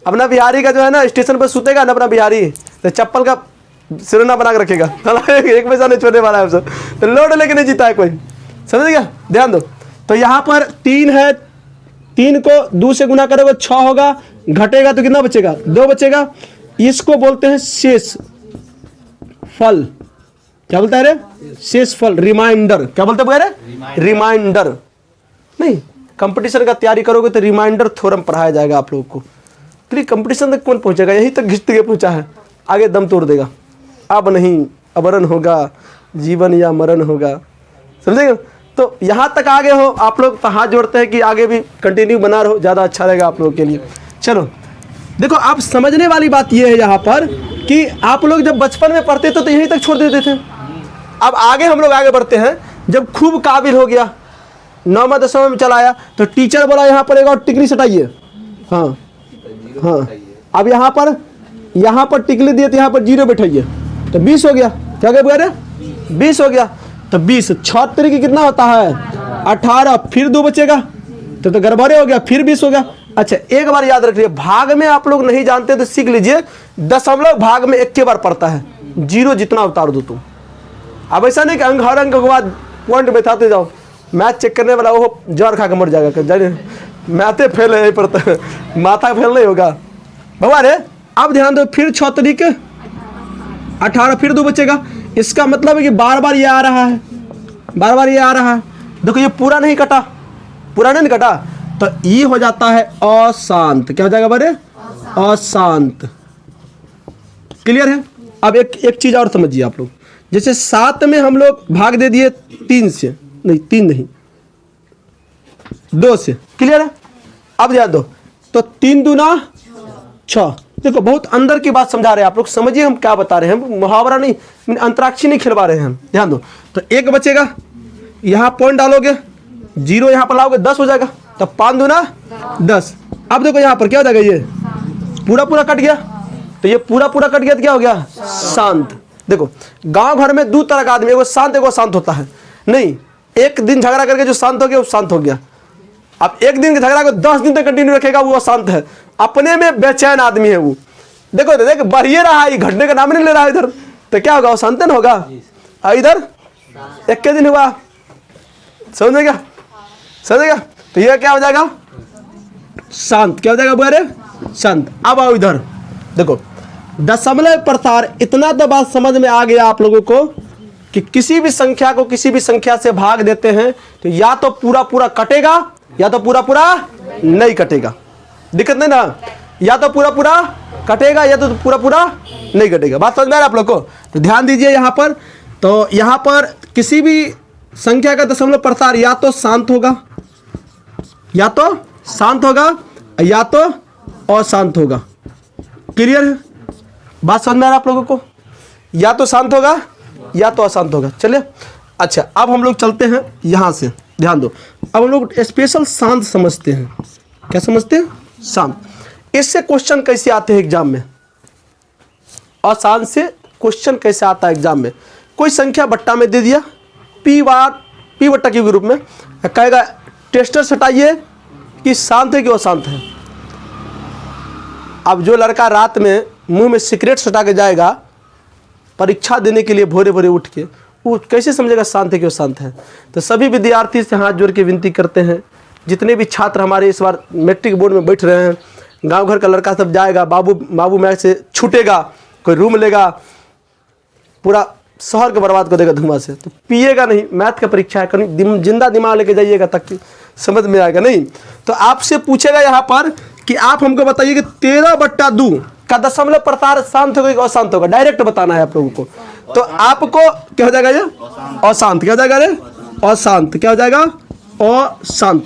अपना बिहारी का जो है ना, स्टेशन पर सुतेगा ना अपना बिहारी, तो चप्पल का सिरना बना के रखेगा, एक पैसा नहीं छोड़ने वाला है सब। तो लोड लेके नहीं जीता है कोई, समझ गया। ध्यान दो, तो यहाँ पर 3 है, 3 को 2 से गुना करोगे 6 होगा, घटेगा तो कितना बचेगा 2 बचेगा। इसको बोलते हैं शेष फल। क्या बोलता है रे, शेष फल, रिमाइंडर। क्या बोलते हैं रे, रिमाइंडर। नहीं, कंपटीशन का तैयारी करोगे तो रिमाइंडर थ्योरम पढ़ाया जाएगा आप लोगों को। तो कंपटीशन तक कौन पहुंचेगा, यहीं तक घिसते के पहुंचा है, आगे दम तोड़ देगा। अब नहीं, अमरण होगा, जीवन या मरण होगा, समझेगा। तो यहाँ तक आगे हो आप लोग, तो हाथ जोड़ते हैं कि आगे भी कंटिन्यू बना रहो, ज़्यादा अच्छा रहेगा आप लोगों के लिए। चलो देखो, आप समझने वाली बात यह है यहाँ पर कि आप लोग जब बचपन में पढ़ते थे तो यहीं तक छोड़ देते थे। अब आगे हम लोग आगे बढ़ते हैं, जब खूब काबिल हो गया, 9वां 10वां में चला आया, तो टीचर बोला यहाँ पर एक और टिकली सटाइए। हाँ हाँ, अब यहाँ पर टिकली दिए तो यहाँ पर 0 बैठाइए, तो 20 हो गया। क्या कह रहे, 20 हो गया। तो 20 6 तरीके कितना होता है 18, फिर 2 बचेगा तो गड़बड़े हो गया, फिर 20 हो गया। अच्छा एक बार याद रखिए, भाग में आप लोग नहीं जानते तो सीख लीजिए, दशमलव भाग में 1 के बार पड़ता है, 0 जितना उतार दो तुम। अब ऐसा नहीं कि अंक हर अंक के बाद पॉइंट बैठाते जाओ, मैथ चेक करने वाला वो जर खा के मर जाएगा। मैथे फेल है पड़ता है, माथा फेल नहीं होगा भगवान है। अब ध्यान दो, फिर 6 तरीके 18, फिर 2 बचेगा। इसका मतलब है कि बार बार ये आ रहा है, बार बार ये आ रहा है। देखो ये पूरा नहीं कटा, पूरा नहीं कटा, तो ये हो जाता है अशांत। क्या हो जाएगा बारे, अशांत। क्लियर है। अब एक चीज और समझिए आप लोग, जैसे 7 में हम लोग भाग दे दिए 3 से, नहीं 3 नहीं 2 से। क्लियर है। अब ध्यान दो, तो 3 दूना 6। देखो बहुत अंदर की बात समझा रहे हैं आप लोग, समझिए हम क्या बता रहे हैं, मुहावरा नहीं, अंतराक्षी नहीं खिलवा रहे हैं हम। ध्यान दो, तो 1 बचेगा, यहाँ पॉइंट डालोगे, 0 यहाँ पर लाओगे, 10 हो जाएगा। तो 5 दूना 10। अब देखो यहाँ पर क्या हो जाएगा, ये पूरा पूरा कट गया, तो ये पूरा पूरा कट गया तो क्या हो गया शांत। देखो गांव भर में 2 तरह का आदमी, एगो शांत एगो शांत होता है। नहीं, एक दिन झगड़ा करके जो शांत हो गया वो शांत हो गया, अब एक दिन के झगड़ा को 10 दिन तक कंटिन्यू रखेगा, वो अशांत है, अपने में बेचैन आदमी है वो। देखो देख बढ़िए रहा है, घटने का नाम नहीं ले रहा है इधर, तो क्या होगा, अशांत न होगा। इधर एक के दिन हुआ, समझेगा समझेगा, तो ये क्या हो जाएगा, शांत। क्या हो जाएगा बुआरे, शांत। अब आओ इधर देखो, दशमलव प्रसार। इतना तो बात समझ में आ गया आप लोगों को कि किसी भी संख्या को किसी भी संख्या से भाग देते हैं तो या तो पूरा पूरा कटेगा या तो पूरा पूरा नहीं कटेगा, दिक्कत नहीं ना, या तो पूरा पूरा कटेगा या तो पूरा पूरा नहीं कटेगा। बात समझ में आ रहा है आप लोग को। तो ध्यान दीजिए यहाँ पर, तो यहाँ पर किसी भी संख्या का दशमलव प्रसार या तो शांत होगा, या तो शांत होगा, या तो अशांत होगा। क्लियर है, बात समझ में आ रहा है आप लोगों को, या तो शांत होगा या तो अशांत होगा। चलिए अच्छा, अब हम लोग चलते हैं यहाँ से, ध्यान दो। अब हम लोग स्पेशल शांत समझते हैं। क्या समझते हैं, शांत। इससे क्वेश्चन कैसे आते हैं एग्जाम में, अशांत से क्वेश्चन कैसे आता है एग्जाम में। कोई संख्या बट्टा में दे दिया, पी बट्टा क्यू के रूप में, कहेगा टेस्टर हटाइए कि शांत है कि अशांत है। अब जो लड़का रात में मुंह में सिगरेट सटा के जाएगा परीक्षा देने के लिए भोरे भोरे उठ के, वो कैसे समझेगा शांत है कि अशांत है। तो सभी विद्यार्थी से हाथ जोड़ के विनती करते हैं, जितने भी छात्र हमारे इस बार मैट्रिक बोर्ड में बैठ रहे हैं, गांव घर का लड़का सब जाएगा, बाबू मैच से छूटेगा, कोई रूम लेगा, पूरा शहर को बर्बाद कर देगा धुआं से, तो पिएगा नहीं। मैथ का परीक्षा है, कहीं जिंदा दिमाग लेके जाइएगा ताकि समझ में आएगा नहीं। तो आपसे पूछेगा यहाँ पर कि आप हमको बताइए कि 13/2 का दशमलव प्रसार शांत होगा कि अशांत होगा, डायरेक्ट बताना है आप लोगों को। तो आपको क्या हो जाएगा, ये अशांत। क्या हो जाएगा, अरे अशांत। क्या हो जाएगा, अशांत।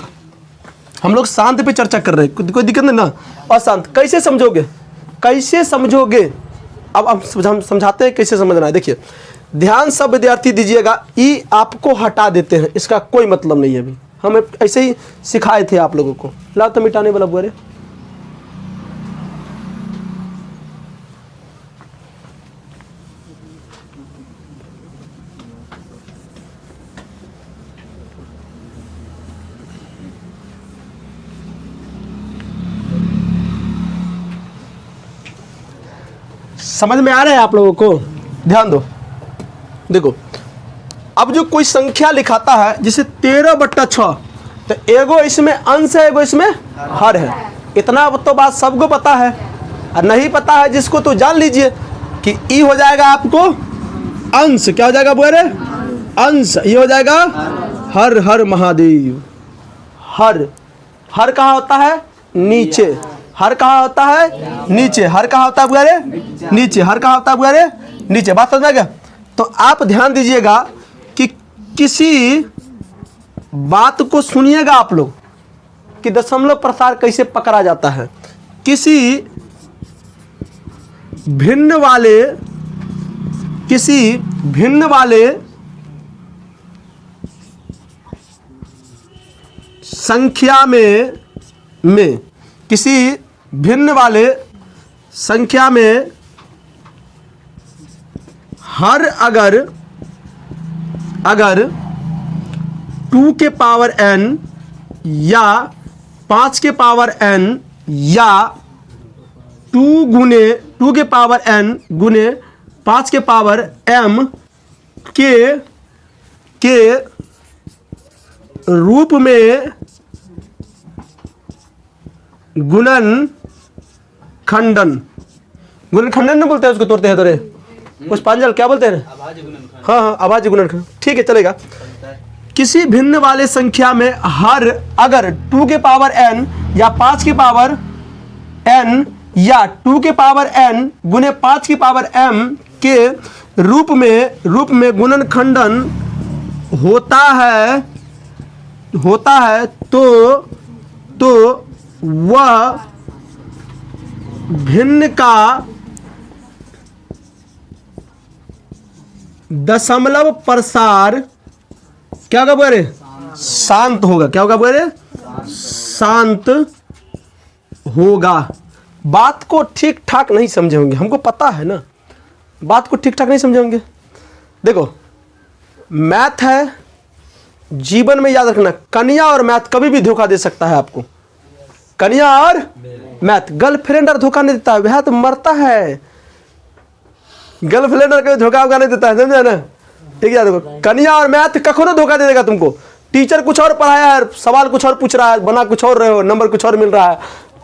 हम लोग शांत पे चर्चा कर रहे हैं, कोई दिक्कत नहीं ना। अशांत कैसे समझोगे, कैसे समझोगे, अब हम समझाते हैं कैसे समझना है। देखिए ध्यान सब विद्यार्थी दीजिएगा, ई आपको हटा देते हैं, इसका कोई मतलब नहीं है। अभी हम ऐसे ही सिखाए थे आप लोगों को। लाओ तो मिटाने वाला बुआरे, समझ में आ रहा है आप लोगों को। ध्यान दो, देखो अब जो कोई संख्या लिखाता है जैसे 13/6, तो एगो इसमें अंश है, एगो इसमें हर है। इतना तो बात सबको पता है, और नहीं पता है जिसको तो जान लीजिए कि ई हो जाएगा आपको अंश। क्या हो जाएगा बोरे, अंश। ये हो जाएगा हर हर महादेव। हर हर कहाँ होता है, नीचे। हर कहाँ होता है, नीचे। हर कहाँ होता है बुआरे, नीचे। हर कहाँ होता है बुआरे, नीचे। बात समझ में आ गया। तो आप ध्यान दीजिएगा कि किसी बात को सुनिएगा आप लोग कि दशमलव प्रसार कैसे पकड़ा जाता है। किसी भिन्न वाले संख्या में किसी भिन्न वाले संख्या में हर अगर 2 के पावर n या 5 के पावर n या 2 के पावर n गुने 5 के पावर m के रूप में गुणन खंडन नहीं बोलते हैं उसको, तोड़ते हैं तोरे पुष्पांजल क्या बोलते हैं, हाँ अभाज्य गुणनखंड, ठीक है चलेगा। किसी भिन्न वाले संख्या में हर अगर 2 के पावर n या 5 के पावर n या 2 के पावर n गुने 5 की पावर m के रूप में गुणनखंडन होता है तो वह भिन्न का दशमलव प्रसार क्या होगा बोले, शांत होगा। क्या होगा बोले, शांत होगा। बात को ठीक ठाक नहीं समझे होंगे, हमको पता है ना, बात को ठीक ठाक नहीं समझे होंगे। देखो मैथ है, जीवन में याद रखना, कन्या और मैथ कभी भी धोखा दे सकता है आपको। कन्या और मैथ, गर्लफ्रेंड और धोखा नहीं देता है, वह तो मरता है। गर्लफ्रेंड और कभी धोखा नहीं देता है, समझे ना? ठीक है, देखो कन्या और मैथ कखनो धोखा दे देगा तुमको। टीचर कुछ और पढ़ाया है, सवाल कुछ और पूछ रहा है, बना कुछ और रहे हो, नंबर कुछ और मिल रहा है,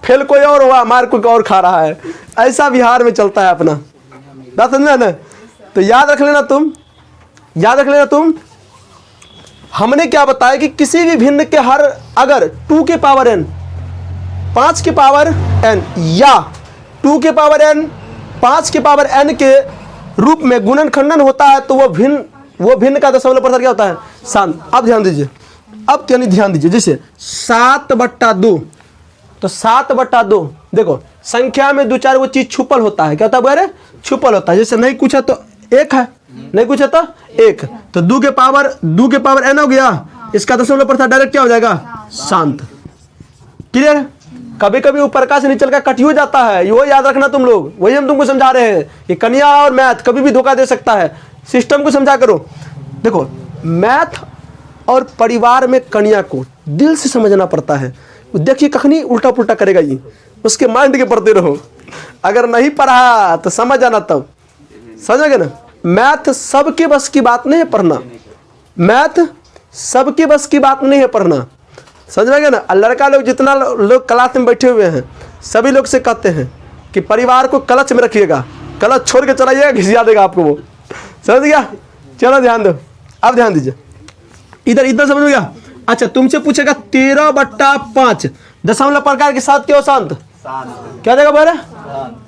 फेल कोई और हुआ, मार कोई और खा रहा है। ऐसा बिहार में चलता है अपना, बात समझे ना? तो याद रख लेना तुम, हमने क्या बताया कि किसी भी भिन्न के हर अगर 2 के पावर n 5 के पावर n या 2 के पावर n 5 के पावर n के रूप में गुणन खंडन होता है तो वो भिन्न का दशमलव प्रसार क्या होता है? शांत। अब ध्यान दीजिए, जैसे 7/2, तो 7/2 देखो संख्या में 2-4 वो चीज छुपल होता है, क्या होता है बोले? छुपल होता है। जैसे नहीं कुछ है तो 1 है, नहीं कुछ है तो 1, तो 2 के पावर n हो गया, इसका दशमलव प्रसार डायरेक्ट क्या हो जाएगा? शांत। क्लियर है? कभी कभी ऊपर का से नीचे का कट हो जाता है, वो याद रखना तुम लोग। वही हम तुमको समझा रहे हैं कि कन्या और मैथ कभी भी धोखा दे सकता है। सिस्टम को समझा करो। देखो मैथ और परिवार में कन्या को दिल से समझना पड़ता है। देखिए कखनी उल्टा पुल्टा करेगा ये, उसके माइंड के पढ़ते रहो। अगर नहीं पढ़ा तो समझ आना, तब समझोगे ना। मैथ सबके बस की बात नहीं है पढ़ना, मैथ सबके बस की बात नहीं है पढ़ना, समझ में गए ना। लड़का लोग जितना लोग क्लास में बैठे हुए हैं सभी लोग से कहते हैं कि परिवार को क्लच में रखिएगा, क्लच छोड़ के चलाइएगा, घिसिया देगा आपको वो, समझ गया? चलो ध्यान दो, अब ध्यान दीजिए, इधर समझ में गया? अच्छा तुमसे पूछेगा 13/5 दशमलव प्रकार के साथ क्या हो? शांत। क्या जाएगा बोले?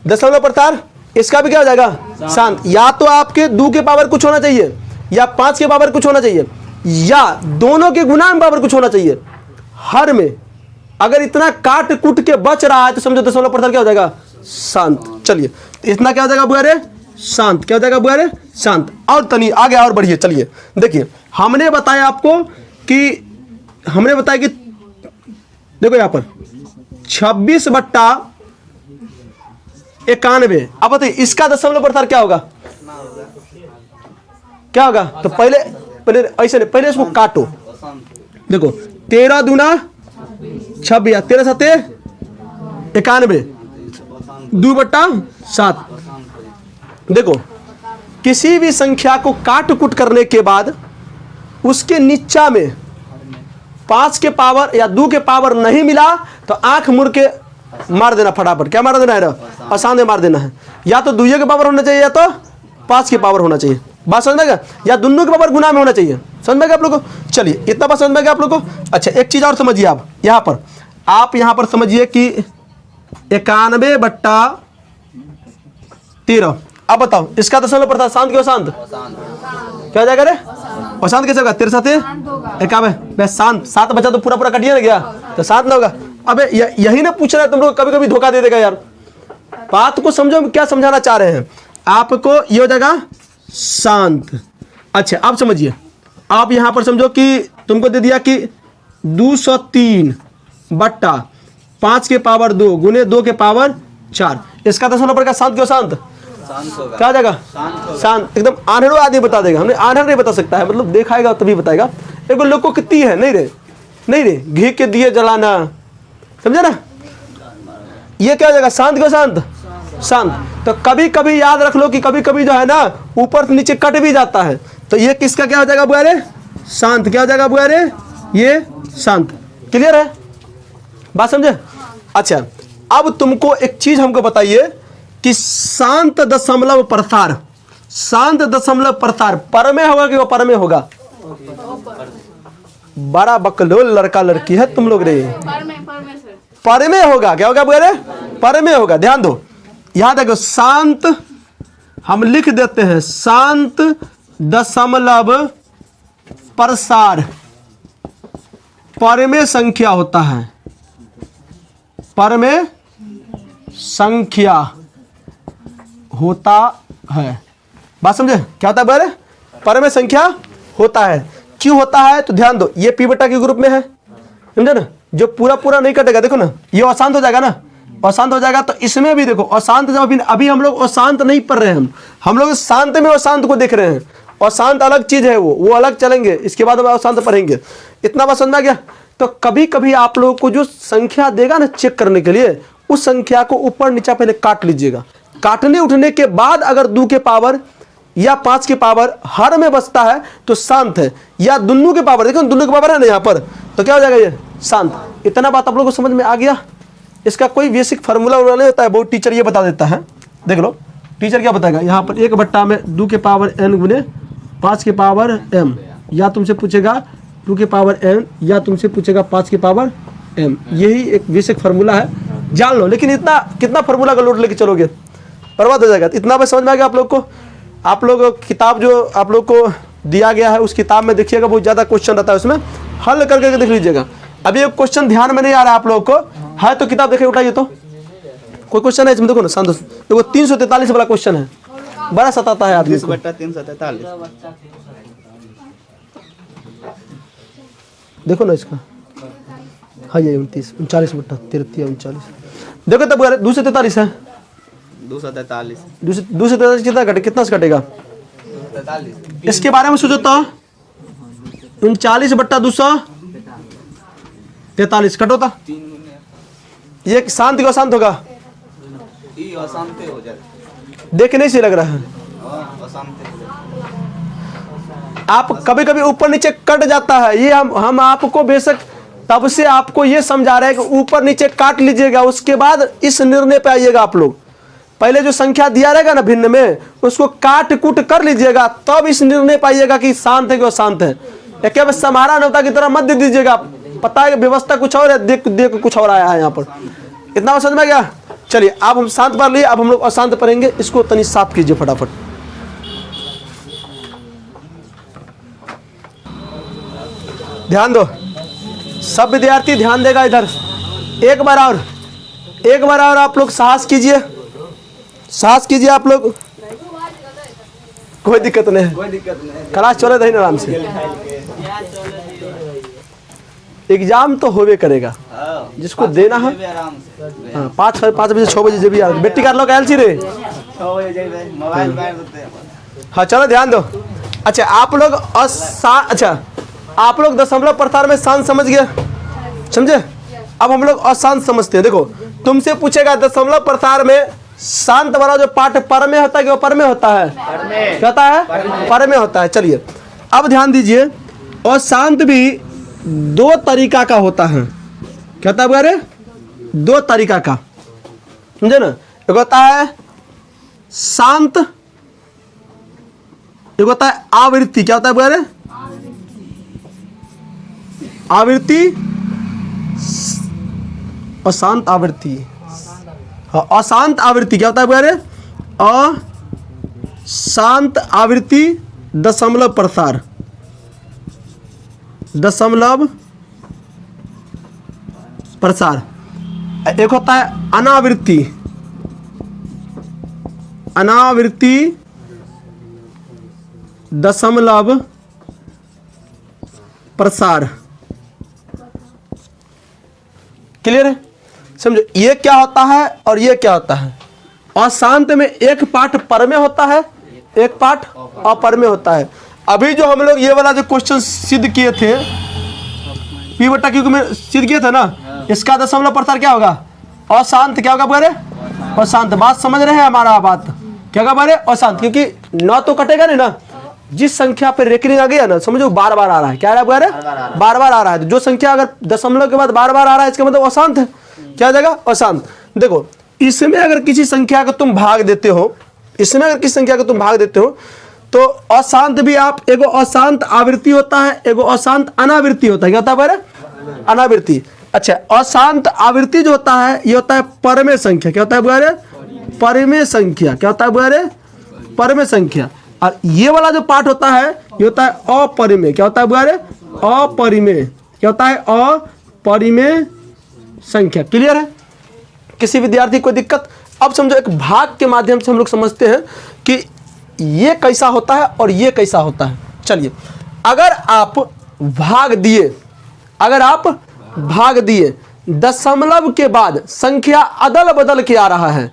दशमलव प्रकार, इसका भी क्या हो जाएगा? शांत। या तो आपके 2 के पावर कुछ होना चाहिए या 5 के पावर कुछ होना चाहिए या दोनों के गुना में पावर कुछ होना चाहिए। हर में अगर इतना काट कुट के बच रहा है तो समझो दशमलव प्रसार क्या हो जाएगा? शांत। चलिए इतना क्या हो जाएगा बुआरे? शांत। क्या हो जाएगा बुआरे? शांत। और तनी आगे और बढ़िए, चलिए देखिए हमने बताया कि देखो यहाँ पर 26/91। अब बताइए इसका दशमलव प्रसार क्या होगा? क्या होगा? तो पहले ऐसे नहीं, पहले इसको काटो। देखो 13 दूना 26, 13 7 91, 2/7। देखो किसी भी संख्या को काट कुट करने के बाद उसके नीचा में 5 के पावर या 2 के पावर नहीं मिला तो आंख मुड़ के मार देना फटाफट। क्या मार देना है? आसान में मार देना है। या तो 2 के पावर होना चाहिए या तो 5 के पावर होना चाहिए। बात समझ में गया? या दोनों के पावर गुना में होना चाहिए। समझ में गया आप लोगों को? चलिए इतना बात समझ में गया आप लोगों को? अच्छा एक चीज और समझिए आप यहाँ पर समझिए कि 91/13। अब बताओ इसका दशमलव प्रसार शांत क्यों? शांत क्या हो जाएगा रे? और शांत कैसे होगा? 13 7 91 शांत। 7 बचा तो पूरा कटिए ना गया, तो शांत ना होगा। अबे यही ना पूछ रहा है तुम लोग, कभी कभी धोखा दे देगा यार। बात को समझो, क्या समझाना चाह रहे हैं आपको। ये हो जाएगा शांत। अच्छा अब समझिए, आप यहां पर समझो कि तुमको दे दिया कि 203/5 के पावर 2 गुने 2 के पावर 4। इसका दशमलव प्रकार शांत क्यों? शांत क्या हो जाएगा? शांत। एकदम आन्हरो आदमी बता देगा, हमने आन्हर नहीं बता सकता है, मतलब देखाएगा तभी बताएगा। देखो लोग को कितनी है, नहीं रे घी के दिए जलाना, समझे ना? ये क्या हो जाएगा? शांत क्यों? शांत। तो कभी कभी याद रख लो कि कभी कभी जो है ना ऊपर से नीचे कट भी जाता है, तो ये किसका क्या हो जाएगा बुआरे? शांत। क्या हो जाएगा बुआरे? ये शांत। क्लियर है? बात समझे? अच्छा अब तुमको एक चीज हमको बताइए कि शांत दशमलव प्रसार पर में होगा कि वो पर में होगा? बड़ा बकलोल लड़का लड़की है तुम लोग रे। पर में होगा। क्या होगा बुआरे? पर में होगा। ध्यान दो, यहां देखो शांत हम लिख देते हैं, शांत दशमलव प्रसार पर में संख्या होता है, पर में संख्या होता है। बात समझे? क्या होता है बोले? पर में संख्या होता है। क्यों होता है? तो ध्यान दो, ये पी बटा के ग्रुप में है, समझे ना? जो पूरा नहीं कटेगा, देखो ना ये अशांत हो जाएगा ना, अशांत हो जाएगा। तो इसमें भी देखो अशांत, जब अभी हम लोग अशांत नहीं पढ़ रहे हैं, हम लोग शांत में अशांत को देख रहे हैं। अशांत अलग चीज है, वो अलग चलेंगे, इसके बाद हम अशांत पढ़ेंगे। इतना बात समझ में आ गया। तो कभी कभी आप लोगों को जो संख्या देगा ना चेक करने के लिए, उस संख्या को ऊपर नीचा पहले काट लीजिएगा। काटने उठने के बाद अगर 2 के पावर या 5 के पावर हर में बचता है तो शांत है, या दोनों के पावर, देखो दोनों के पावर है ना यहाँ पर, तो क्या हो जाएगा ये शांत। इतना बात आप लोगों को समझ में आ गया। इसका कोई बेसिक फार्मूला नहीं होता है, बहुत टीचर ये बता देता है। देख लो टीचर क्या बताएगा यहाँ पर, 1 में 2 के पावर n गुने 5 के पावर m, या तुमसे पूछेगा 2 के पावर n, या तुमसे पूछेगा 5 के पावर m। यही एक बेसिक फार्मूला है, जान लो। लेकिन इतना कितना फार्मूला का लोड लेके चलोगे, बर्बाद हो जाएगा। इतना बस समझ में आ गया आप लोग को। आप लोग किताब जो आप लोग को दिया गया है उस किताब में देखिएगा, बहुत ज़्यादा क्वेश्चन रहता है, उसमें हल करके देख लीजिएगा। अभी एक क्वेश्चन ध्यान में नहीं आ रहा है आप लोग को, है तो किताब देखे उठाइए, तो कोई क्वेश्चन है इसमें, देखो ना शांत। देखो 343 वाला क्वेश्चन है, बड़ा सताता है आदमी को। 343 देखो ना इसका, हाँ ये 29 39 बट्टा 33 39। देखो तब 243 है, 243 कितना कटे, कितना से कटेगा? 43। इसके बारे में सोचो तो 39 बट्टा 243 कटो था। ये शांत को शांत होगा, देखने से लग रहा है। आप कभी कभी ऊपर नीचे कट जाता है, ये हम आपको बेशक तब से आपको ये समझा रहे हैं कि ऊपर नीचे काट लीजिएगा, उसके बाद इस निर्णय पे आइएगा आप लोग। पहले जो संख्या दिया रहेगा ना भिन्न में, उसको काट कूट कर लीजिएगा, तब इस निर्णय पाइएगा कि शांत है कि अशांत है। एक समारा नवता की तरह मत दे दीजिएगा, पता है व्यवस्था कुछ और है, देख कुछ और आया है यहाँ पर। इतना समझ में गया। चलिए अब हम शांत पढ़ लिए, अब हम लोग अशांत पढ़ेंगे। इसको तनी साफ कीजिए फटाफट। ध्यान दो सब विद्यार्थी, ध्यान देगा इधर। एक बार और आप लोग साहस कीजिए, साहस कीजिए आप लोग। कोई दिक्कत नहीं है, क्लास चले रही आराम से। एग्जाम तो होवे करेगा, जिसको देना है। हाँ 5 बजे 6 बजे जब भी आ बेटी कर लो कैल सी रे। हाँ चलो ध्यान दो। अच्छा आप लोग आप लोग दशमलव प्रसार में शांत समझ गए, समझे? अब हम लोग अशांत समझते हैं। देखो तुमसे पूछेगा दशमलव प्रसार में शांत वाला जो पाठ पर में होता है कि पर में होता है? क्या होता है? पर में होता है। चलिए अब ध्यान दीजिए, अशांत भी 2 तरीका का होता है। क्या होता है अरे? 2 तरीका का, समझे ना? एक होता है शांत, एक होता है आवृत्ति। क्या होता है अरे? आवृत्ति, अशांत आवृत्ति। हाँ अशांत आवृत्ति क्या होता है अरे? अशांत आवृत्ति दशमलव प्रसार, दशमलव प्रसार। एक होता है अनावृत्ति, अनावृत्ति दशमलव प्रसार। क्लियर है? समझो ये क्या होता है और ये क्या होता है। अशांत में एक पाठ पर में होता है, एक पाठ अपर में होता है। अभी जो हम लोग ये वाला जो क्वेश्चन सिद्ध किए थे पी बट्टा क्यू में सिद्ध किए थे ना, इसका दशमलव प्रसार क्या होगा? अशांत। क्या होगा बोले? अशांत। बात समझ रहे हैं हमारा? बात क्या होगा बोले? अशांत। क्योंकि न तो कटेगा नहीं ना, जिस संख्या पे रेकरिंग आ गया ना, समझो बार बार आ रहा है। क्या है बोले? बार बार आ रहा है। जो संख्या अगर दशमलव के बाद बार बार आ रहा है, इसका मतलब अशांत है। क्या हो जाएगा? अशांत। देखो इसमें अगर किसी संख्या को तुम भाग देते हो, इसमें अगर किसी संख्या को तुम भाग देते हो तो अशांत भी आप, एगो अशांत आवृत्ति होता है, एगो अशांत अनावृत्ति होता है। क्या होता है बोले? अनावृत्ति। अच्छा अशांत आवृत्ति जो होता है ये होता है परमेय संख्या। क्या होता है बोले? परमेय संख्या। क्या होता है बोले? परमेय संख्या। और ये वाला जो पाठ होता है ये होता है अपरिमेय। क्या होता है बोले? अपरिमेय। क्या होता है? अपरिमेय संख्या। क्लियर है? किसी विद्यार्थी कोई दिक्कत? अब समझो एक भाग के माध्यम से हम लोग समझते हैं कि ये कैसा होता है और ये कैसा होता है। चलिए अगर आप भाग दिए, अगर आप भाग दिए, दशमलव के बाद संख्या अदल बदल के आ रहा है,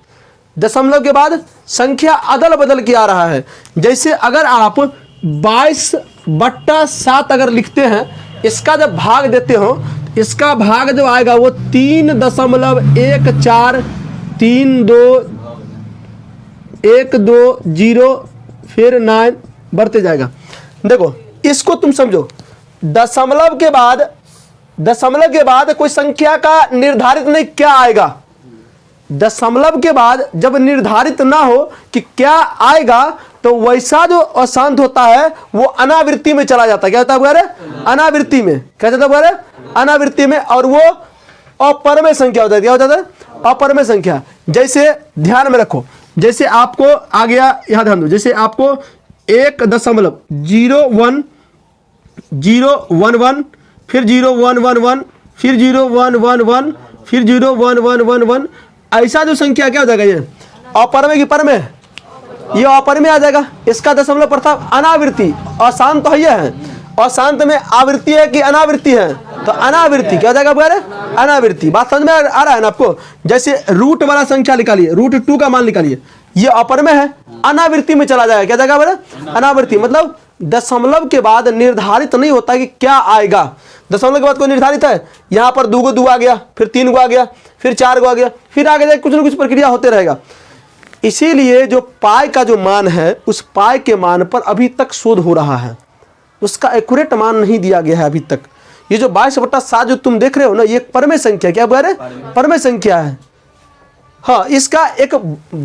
दशमलव के बाद संख्या अदल बदल के आ रहा है। जैसे अगर आप 22/7 अगर लिखते हैं, इसका जब भाग देते हो, इसका भाग जो आएगा वो 3.143212 फिर 9 बढ़ते जाएगा। देखो इसको तुम समझो, दशमलव के बाद कोई संख्या का निर्धारित नहीं क्या आएगा। दशमलव के बाद जब निर्धारित ना हो कि क्या आएगा, तो वैसा जो अशांत होता है वो अनावृत्ति में चला जाता है। क्या होता है वगैरह? अनावृत्ति में। क्या होता है वगैरह? अनावृत्ति में। और वो अपरमेय संख्या होता है। क्या होता है? अपरमेय संख्या। जैसे ध्यान में रखो, जैसे आपको आ गया, यहां ध्यान दो, जैसे आपको 1.01011 फिर 0111 फिर 0111 फिर 0111 ऐसा जो संख्या क्या हो जाएगा, ये अपरमेय की परमेय, ये अपरमेय आ जाएगा। इसका दशमलव प्रथम अनावृत्ति। अशांत तो ये है, अशांत में आवृत्ति है कि अनावृत्ति है, तो अनावृत्ति क्या हो जाएगा वगैरह? अनावृत्ति। बात समझ में आ रहा है ना आपको? जैसे रूट वाला संख्या निकालिए, √2 का मान निकालिए, ये अपरमेय है, अनावृत्ति में चला जाएगा। क्या जाएगा वगैरह? अनावृत्ति। मतलब दशमलव के बाद निर्धारित नहीं होता कि क्या आएगा। दशमलव के बाद कोई निर्धारित है, यहाँ पर 2 को 2 आ गया, फिर 3 को आ गया, फिर 4 को आ गया, फिर आगे जाए कुछ ना कुछ प्रक्रिया होते रहेगा। इसीलिए जो पाई का जो मान है, उस पाई के मान पर अभी तक शोध हो रहा है, उसका एक्यूरेट मान नहीं दिया गया है अभी तक। ये जो 22/7 जो तुम देख रहे हो ना, ये परमेय संख्या, क्या कह रहे? परमेय संख्या है। हाँ, इसका एक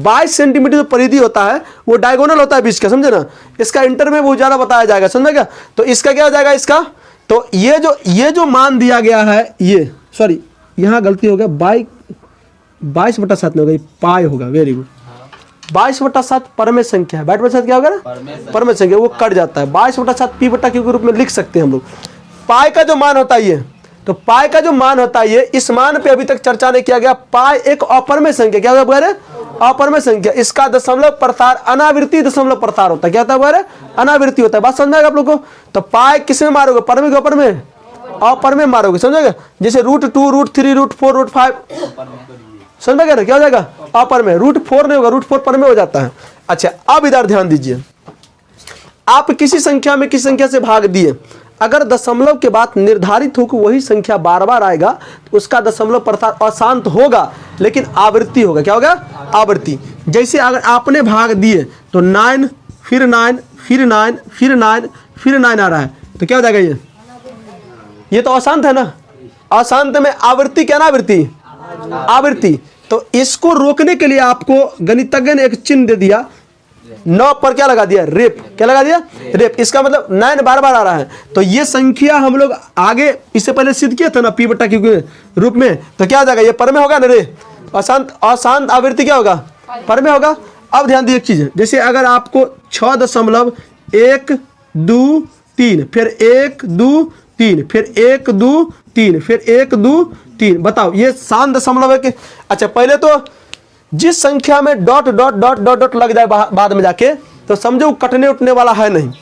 22 सेंटीमीटर जो परिधि होता है वो डायगोनल होता है बीच का, समझे ना? इसका इंटर में बहुत ज़्यादा बताया जाएगा, समझेगा? तो इसका क्या हो जाएगा इसका, तो ये जो मान दिया गया है, ये सॉरी यहाँ गलती हो गया, 22/7 में होगा, पाई होगा। Very good. 22/7 परमेय संख्या है। 22/7 क्या होगा ना? परमेय संख्या। वो कट जाता है। 22/7 p/q के रूप में लिख सकते हैं हम लोग। पाई का जो मान होता है ये, तो पाई का जो मान होता है ये, इस मान पे अभी तक चर्चा नहीं किया गया। पाई एक अपरमेय संख्या, क्या होगा वगैरह? अपरमेय संख्या। इसका दशमलव प्रसार अनावृत्ति दशमलव प्रसार होता है। क्या होता है वगैरह? अनावृत्ति होता है। बात समझ में आएगा आप लोग को? तो पाई किसमें मारोगे? परमेय के अपरमेय? अपरमेय मारोगे, समझेगा? जैसे √2 √3 √4 √5, समझ में क्या हो जाएगा? अपरमेय। √4 नहीं होगा, √4 परमेय हो जाता है। अच्छा, अब इधर ध्यान दीजिए, आप किसी संख्या में किसी संख्या से भाग दिए, अगर दशमलव के बाद निर्धारित हो कि वही संख्या बार बार आएगा, तो उसका दशमलव प्रसार अशांत होगा, लेकिन आवृत्ति होगा। क्या होगा? आवृत्ति। जैसे अगर आपने भाग दिए तो 9 फिर 9 फिर 9 फिर 9 फिर 9 आ रहा है, तो क्या हो जाएगा? ये तो अशांत है ना। अशांत में आवृत्ति क्या? अनावृत्ति? आवृत्ति। तो इसको रोकने के लिए आपको गणितज्ञ ने एक चिन्ह दे दिया, 9 पर क्या लगा दिया? रेप। क्या लगा दिया? रेप। इसका मतलब 9 बार बार आ रहा है, तो ये संख्या हम लोग आगे इससे पहले सिद्ध किया था ना p/q के रूप में, तो क्या हो जाएगा? ये परमेय होगा ना रे? अशांत आवृत्ति क्या होगा? परमेय होगा। अब ध्यान दीजिए एक चीज, जैसे अगर आपको 6.123 फिर 1 2 3 फिर 1 2 3 फिर 1 2 3, बताओ ये शांत दशमलव है कि? अच्छा, पहले तो जिस संख्या में dot dot dot dot dot लग जाए बाद में जाके, तो समझो कटने उठने वाला है नहीं।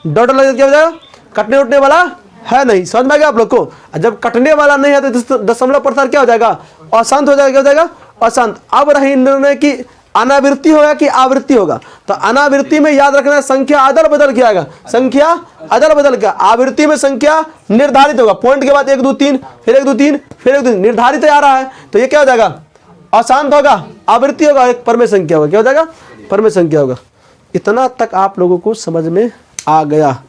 डॉट लग जाए क्या हो जाएगा? कटने उठने वाला है नहीं। समझ में आ गया आप लोग को? जब कटने वाला नहीं है तो दशमलव प्रसार क्या हो जाएगा? अशांत हो जाएगा। क्या हो जाएगा? अशांत। अब रही निर्णय की अनावृत्ति होगा कि आवृत्ति होगा। तो अनावृत्ति में याद रखना, संख्या अदल बदल के आएगा, संख्या अदल बदल के। आवृत्ति में संख्या निर्धारित होगा, पॉइंट के बाद 1 2 3 फिर 1 2 3 फिर 1 2 3 निर्धारित आ रहा है, तो ये क्या हो जाएगा? अशांत होगा, आवृत्ति होगा, एक परमेय संख्या होगा। क्या हो जाएगा? परमेय संख्या होगा। इतना तक आप लोगों को समझ में आ गया।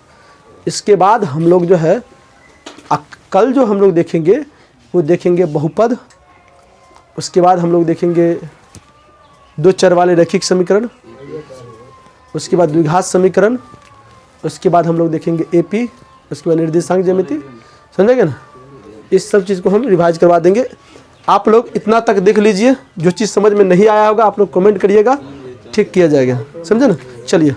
इसके बाद हम लोग जो है कल जो हम लोग देखेंगे वो देखेंगे बहुपद, उसके बाद हम लोग देखेंगे 2 चर वाले रैखिक समीकरण, उसके बाद द्विघात समीकरण, उसके बाद हम लोग देखेंगे एपी, उसके बाद निर्देशांक ज्यामिति। समझेंगे ना? इस सब चीज़ को हम रिवाइज करवा देंगे। आप लोग इतना तक देख लीजिए, जो चीज़ समझ में नहीं आया होगा आप लोग कमेंट करिएगा, ठीक किया जाएगा। समझे ना? चलिए।